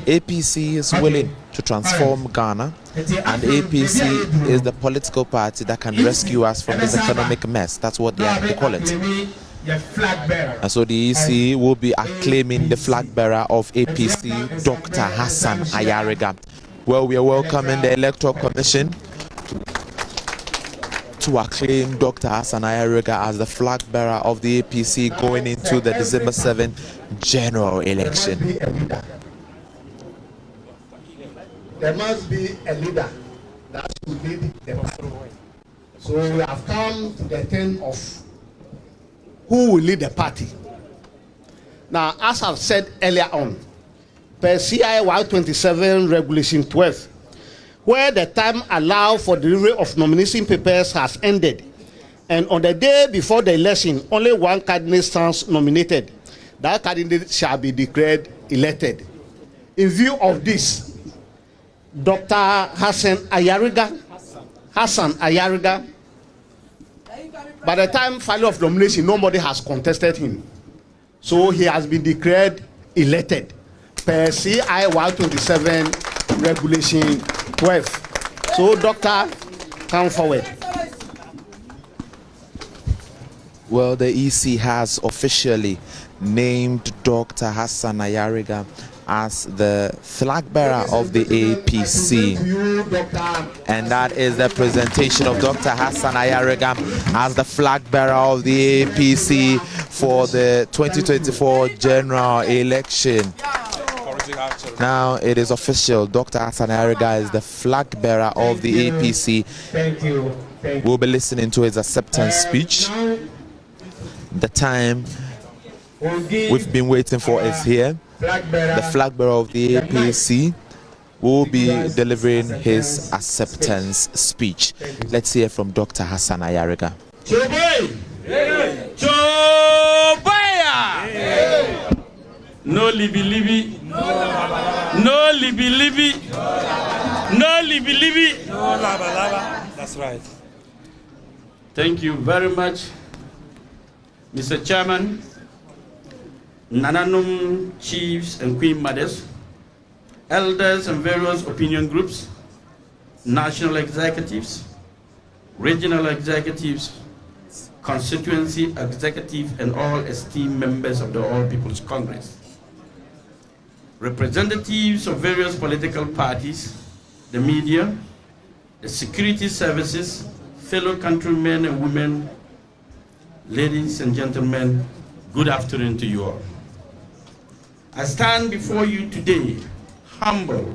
APC is willing to transform Ghana, and APC is the political party that can rescue us from this economic mess. That's what they call it. And so the EC will be acclaiming the flag bearer of APC, Dr. Hassan Ayariga. Well, we are welcoming the Electoral Commission to acclaim Dr. Hassan Ayariga as the flag bearer of the APC going into the December 7th general election. There must be a leader that should lead the party. So we have come to the turn of who will lead the party. Now, as I've said earlier on, per CI 127 Regulation 12, where the time allowed for delivery of nomination papers has ended, and on the day before the election, only one candidate stands nominated, that candidate shall be declared elected. In view of this, Dr. Hassan Ayariga, by the time filing of nomination, nobody has contested him. So he has been declared elected per CI 127 Regulation 12. So, Doctor, come forward. Well, the EC has officially named Dr. Hassan Ayariga as the flag bearer of the APC, and that is the presentation of Dr. Hassan Ayariga as the flag bearer of the APC for the 2024 general election. Now it is official. Dr. Hassan Ayariga is the flag bearer of the APC. We'll be listening to his acceptance speech. The time we've been waiting for is here. The flag bearer of the APC will be delivering his acceptance speech. Let's hear from Dr. Hassan Ayariga. No libby libby, no libby libby, no libby libby, no lava lava. That's right. Thank you very much, Mr. Chairman, Nananum chiefs and queen mothers, elders and various opinion groups, national executives, regional executives, constituency executive, and all esteemed members of the All People's Congress. Representatives of various political parties, the media, the security services, fellow countrymen and women, ladies and gentlemen, good afternoon to you all. I stand before you today, humble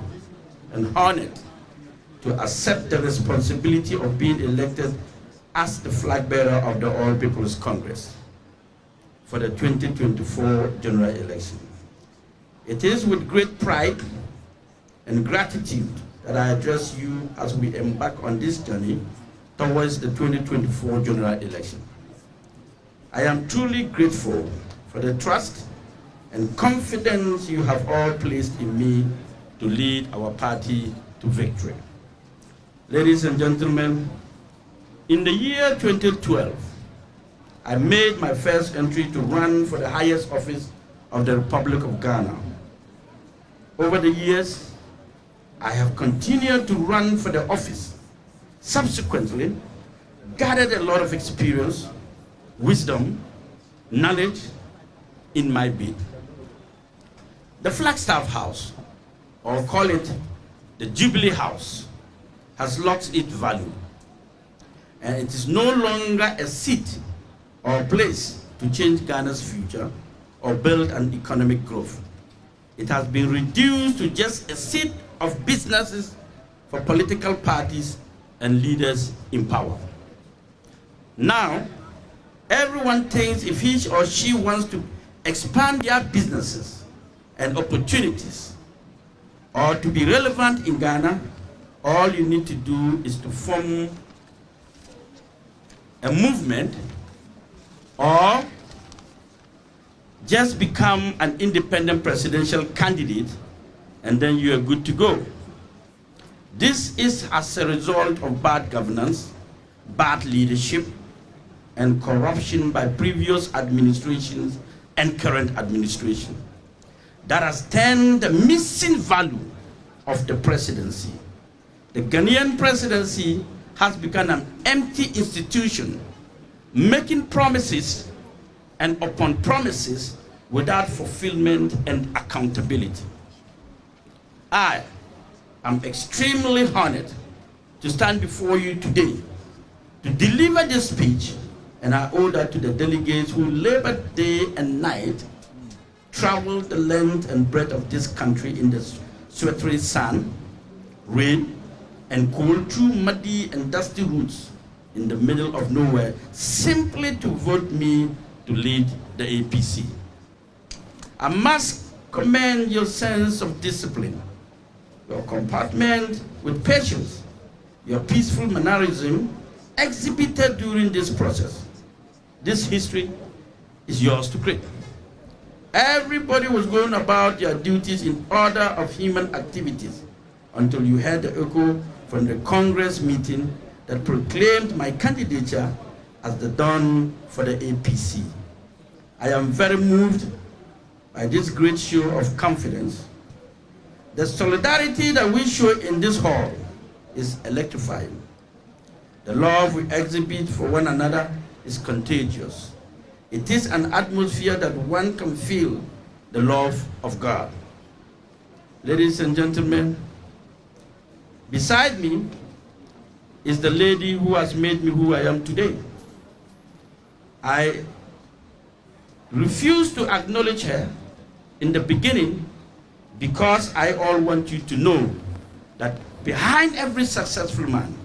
and honored to accept the responsibility of being elected as the flag bearer of the All People's Congress for the 2024 general election. It is with great pride and gratitude that I address you as we embark on this journey towards the 2024 general election. I am truly grateful for the trust and confidence you have all placed in me to lead our party to victory. Ladies and gentlemen, in the year 2012, I made my first entry to run for the highest office of the Republic of Ghana. Over the years, I have continued to run for the office. Subsequently, gathered a lot of experience, wisdom, knowledge in my bid. The Flagstaff House, or call it the Jubilee House, has lost its value, and it is no longer a seat or place to change Ghana's future or build an economic growth. It has been reduced to just a seat of businesses for political parties and leaders in power. Now, everyone thinks if he or she wants to expand their businesses and opportunities or to be relevant in Ghana, all you need to do is to form a movement or just become an independent presidential candidate, and then you are good to go. This is as a result of bad governance, bad leadership, and corruption by previous administrations and current administration that has turned the missing value of the presidency. The Ghanaian presidency has become an empty institution, making promises and upon promises without fulfillment and accountability. I am extremely honored to stand before you today to deliver this speech, and I owe that to the delegates who labored day and night, traveled the length and breadth of this country in the sweatery sun, rain, and cold through muddy and dusty roads in the middle of nowhere, simply to vote me to lead the APC. I must commend your sense of discipline, your comportment with patience, your peaceful mannerism exhibited during this process. This history is yours to create. Everybody was going about their duties in order of human activities until you heard the echo from the Congress meeting that proclaimed my candidature as the dawn for the APC. I am very moved by this great show of confidence. The solidarity that we show in this hall is electrifying. The love we exhibit for one another is contagious. It is an atmosphere that one can feel the love of God. Ladies and gentlemen, beside me is the lady who has made me who I am today. I refuse to acknowledge her in the beginning because I all want you to know that behind every successful man,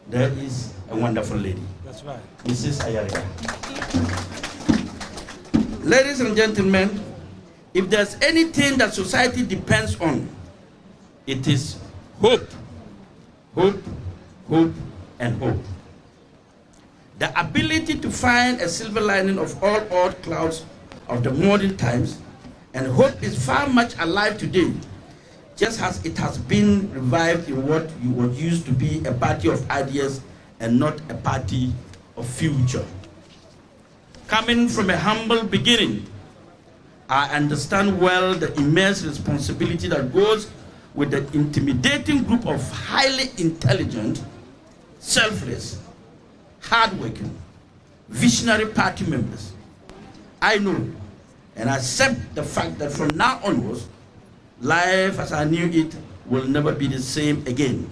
there is a wonderful lady. That's right. Mrs. Ayariga. Ladies and gentlemen, if there's anything that society depends on, it is hope. Hope, hope, and hope. The ability to find a silver lining of all odd clouds of the modern times, and hope is far much alive today, just as it has been revived in what used to be a party of ideas and not a party of future. Coming from a humble beginning, I understand well the immense responsibility that goes with the intimidating group of highly intelligent, selfless, hardworking, visionary party members. I know and accept the fact that from now onwards, life as I knew it will never be the same again.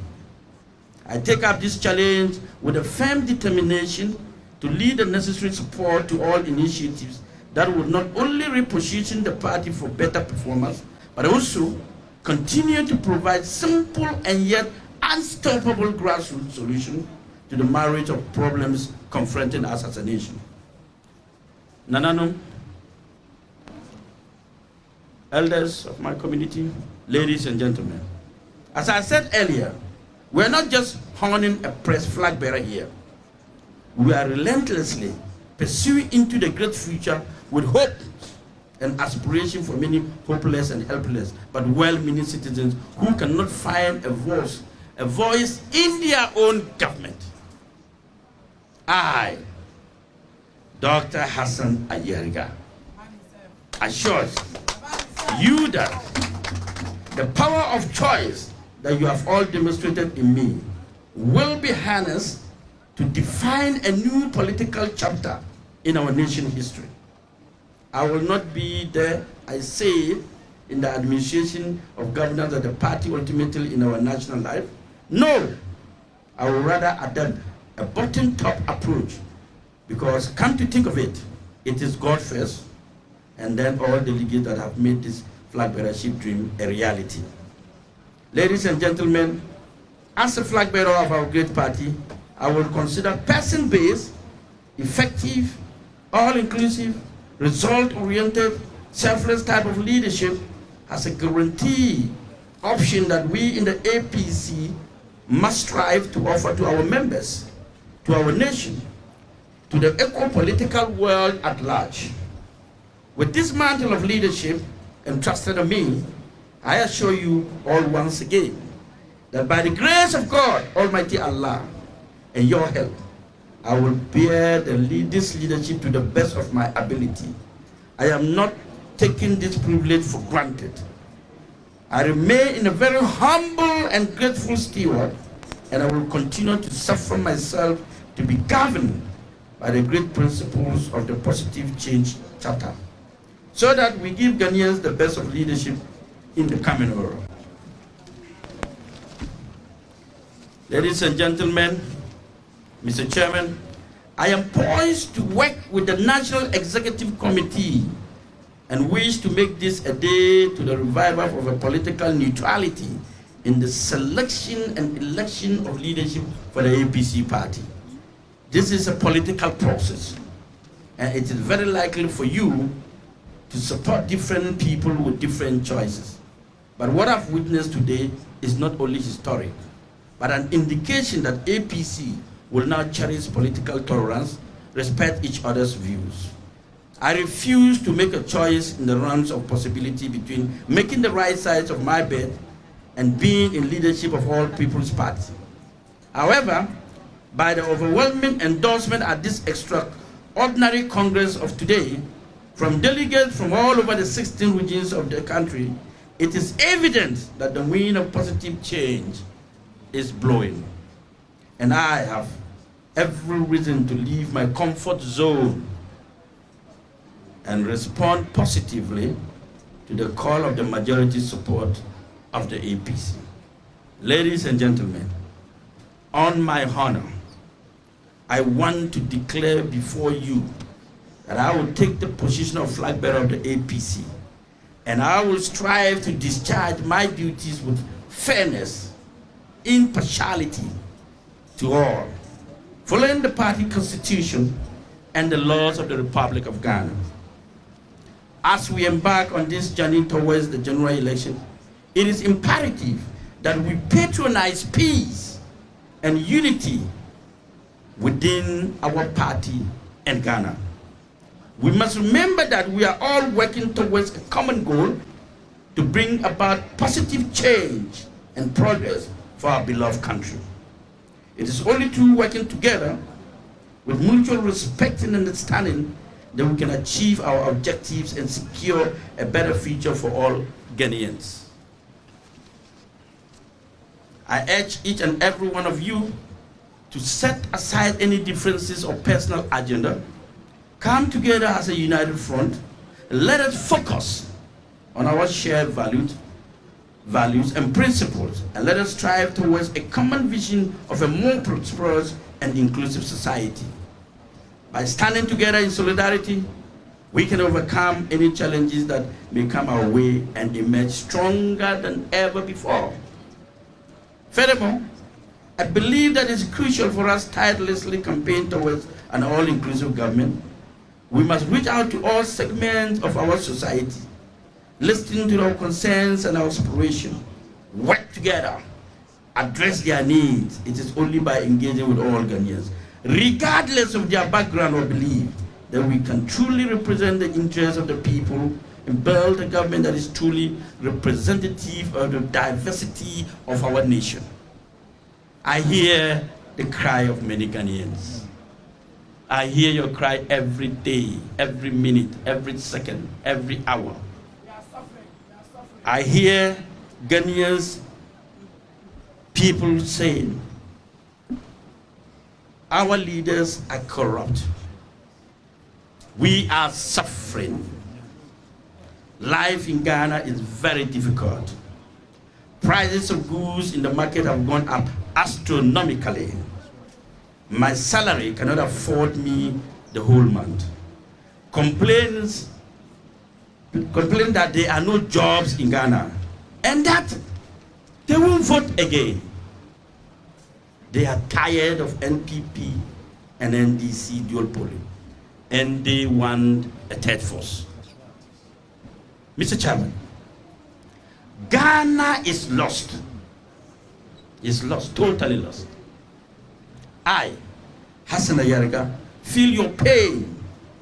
I take up this challenge with a firm determination to lead the necessary support to all initiatives that would not only reposition the party for better performance, but also continue to provide simple and yet unstoppable grassroots solutions to the myriad of problems confronting us as a nation. Nanano, elders of my community, ladies and gentlemen, as I said earlier, we're not just honoring a press flag bearer here. We are relentlessly pursuing into the great future with hope and aspiration for many hopeless and helpless, but well-meaning citizens who cannot find a voice in their own government. I, Dr. Hassan Ayariga, assures you that the power of choice that you have all demonstrated in me will be harnessed to define a new political chapter in our nation's history. I will not be there, I say, in the administration of governance of the party ultimately in our national life. No, I will rather adopt a bottom-top approach, because come to think of it, it is God first, and then all delegates that have made this flag bearership dream a reality. Ladies and gentlemen, as a flag bearer of our great party, I will consider person-based, effective, all-inclusive, result-oriented, selfless type of leadership as a guarantee option that we in the APC must strive to offer to our members, to our nation, to the eco-political world at large. With this mantle of leadership entrusted to me, I assure you all once again that by the grace of God, Almighty Allah, and your help, I will bear this leadership to the best of my ability. I am not taking this privilege for granted. I remain in a very humble and grateful steward, and I will continue to suffer myself to be governed by the great principles of the positive change chapter, so that we give Ghanaians the best of leadership in the coming era. Ladies and gentlemen, Mr. Chairman, I am poised to work with the National Executive Committee and wish to make this a day to the revival of a political neutrality in the selection and election of leadership for the APC party. This is a political process, and it is very likely for you to support different people with different choices. But what I've witnessed today is not only historic, but an indication that APC will now cherish political tolerance, respect each other's views. I refuse to make a choice in the realms of possibility between making the right sides of my bed and being in leadership of all People's Party. However, by the overwhelming endorsement at this extraordinary Congress of today, from delegates from all over the 16 regions of the country, it is evident that the wind of positive change is blowing. And I have every reason to leave my comfort zone and respond positively to the call of the majority support of the APC. Ladies and gentlemen, on my honor, I want to declare before you that I will take the position of flag bearer of the APC, and I will strive to discharge my duties with fairness, impartiality to all, following the party constitution and the laws of the Republic of Ghana. As we embark on this journey towards the general election, it is imperative that we patronize peace and unity within our party and Ghana. We must remember that we are all working towards a common goal to bring about positive change and progress for our beloved country. It is only through working together with mutual respect and understanding that we can achieve our objectives and secure a better future for all Ghanaians. I urge each and every one of you to set aside any differences or personal agenda, come together as a united front, and let us focus on our shared values and principles, and let us strive towards a common vision of a more prosperous and inclusive society. By standing together in solidarity, we can overcome any challenges that may come our way and emerge stronger than ever before. Furthermore, I believe that it's crucial for us tirelessly campaign towards an all-inclusive government. We must reach out to all segments of our society, listening to our concerns and our aspirations, work together, address their needs. It is only by engaging with all Ghanaians, regardless of their background or belief, that we can truly represent the interests of the people and build a government that is truly representative of the diversity of our nation. I hear the cry of many Ghanaians. I hear your cry every day, every minute, every second, every hour. I hear Ghanaians people saying our leaders are corrupt. We are suffering. Life in Ghana is very difficult. Prices of goods in the market have gone up astronomically. My salary cannot afford me the whole month. Complain that there are no jobs in Ghana and that they won't vote again. They are tired of NPP and NDC dual polling, and they want a third force. Mr. Chairman, Ghana is lost. Is lost, totally lost. I, Hassan Ayariga, feel your pain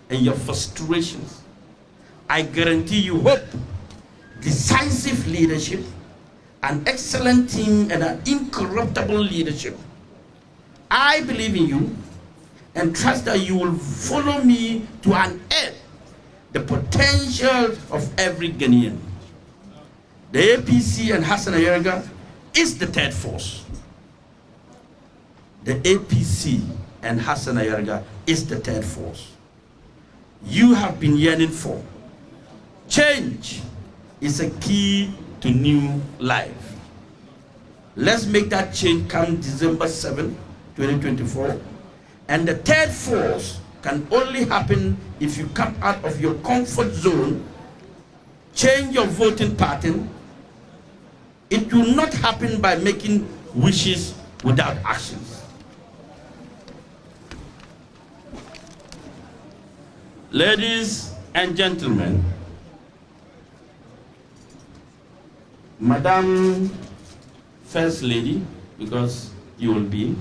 and your frustrations. I guarantee you hope, decisive leadership, an excellent team, and an incorruptible leadership. I believe in you and trust that you will follow me to unearth the potential of every Ghanaian. The APC and Hassan Ayariga is the third force. The APC and Hassan Ayariga is the third force. You have been yearning for. Change is a key to new life. Let's make that change come December 7, 2024. And the third force can only happen if you come out of your comfort zone, change your voting pattern. It will not happen by making wishes without actions. Ladies and gentlemen, Madam First Lady, because you will be,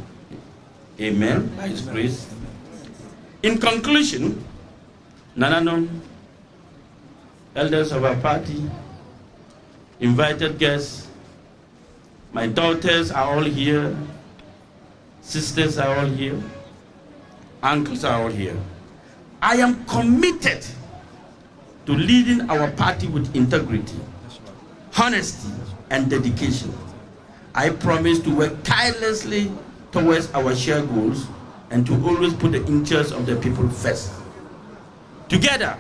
amen, by His grace. In conclusion, Nananom, elders of our party, invited guests, my daughters are all here, sisters are all here, uncles are all here. I am committed to leading our party with integrity, honesty, and dedication. I promise to work tirelessly towards our shared goals and to always put the interests of the people first. Together,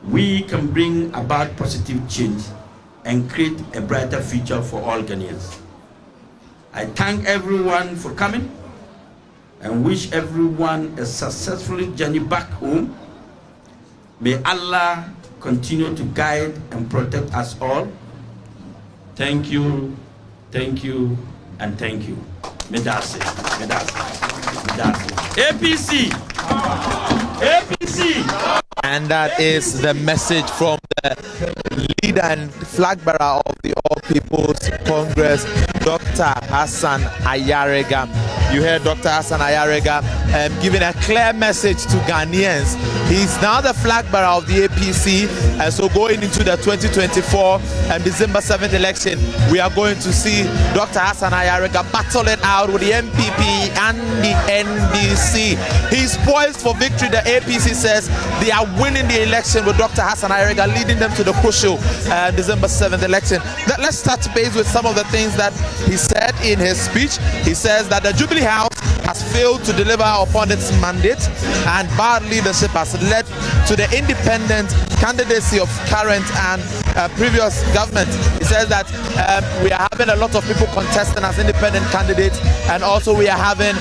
we can bring about positive change and create a brighter future for all Ghanaians. I thank everyone for coming and wish everyone a successful journey back home. May Allah continue to guide and protect us all. Thank you, and thank you. Medase. APC. And that is the message from the leader and flag bearer of the All People's Congress, Dr. Hassan Ayariga. You heard Dr. Hassan Ayariga giving a clear message to Ghanaians. He's now the flag bearer of the APC, and so going into the 2024 and December 7th election, we are going to see Dr. Hassan Ayariga battle it out with the MPP and the NDC. He's poised for victory. The APC says they are winning the election with Dr. Hassan Ayariga leading them to the crucial December 7th election. Let's touch base with some of the things that he said in his speech. He says that the Jubilee House has failed to deliver upon its mandate, and bad leadership has led to the independent candidacy of current and previous government. He says that we are having a lot of people contesting as independent candidates, and also we are having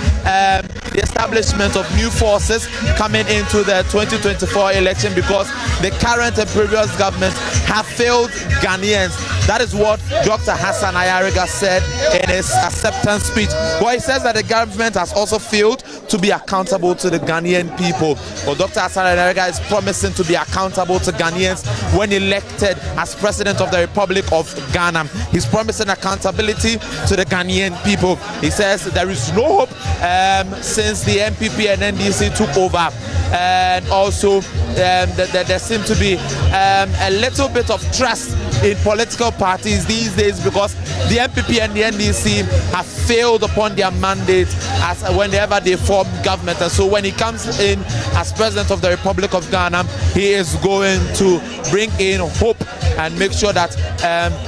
the establishment of new forces coming into the 2024 election because the current and previous government have failed Ghanaians. That is what Dr. Hassan Ayariga said in his acceptance speech. But he says that the government has also failed to be accountable to the Ghanaian people. But Dr. Hassan Ayariga is promising to be accountable to Ghanaians when elected as President of the Republic of Ghana. He's promising accountability to the Ghanaian people. He says there is no hope since the MPP and NDC took over. And also there seemed to be a little bit of trust in political parties these days because the MPP and the NDC have failed upon their mandate as whenever they form government. And so when he comes in as President of the Republic of Ghana, he is going to bring in hope and make sure that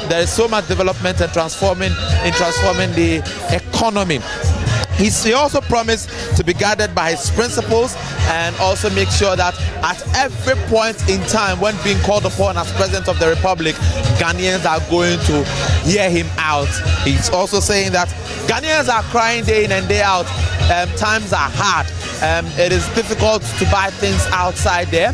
there is so much development and transforming the economy. He also promised to be guided by his principles and also make sure that at every point in time when being called upon as President of the Republic, Ghanaians are going to hear him out. He's also saying that Ghanaians are crying day in and day out. Times are hard. It is difficult to buy things outside there.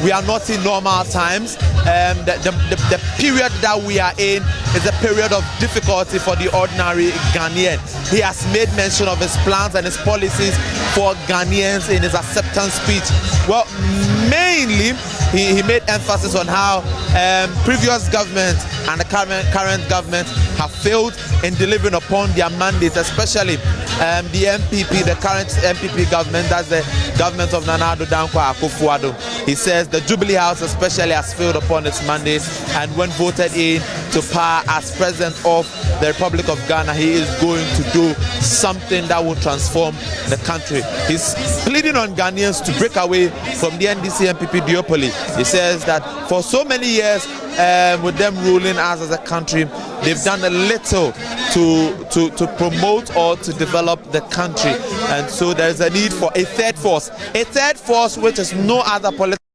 We are not in normal times. The period that we are in is a period of difficulty for the ordinary Ghanaian. He has made mention of his plans and his policies for Ghanaians in his acceptance speech. Well, mainly he made emphasis on how previous government and the current government have failed in delivering upon their mandates, especially the MPP, the current MPP government, that's the government of Nana Addo Dankwa Akufo-Addo. He says the Jubilee House especially has failed upon its mandate, and when voted in to power as President of the Republic of Ghana, he is going to do something that will transform the country. He's pleading on Ghanaians to break away from the NDC MPP duopoly. He says that for so many years, with them ruling us as a country, they've done a little to promote or to develop the country, and so there's a need for a third force which is no other political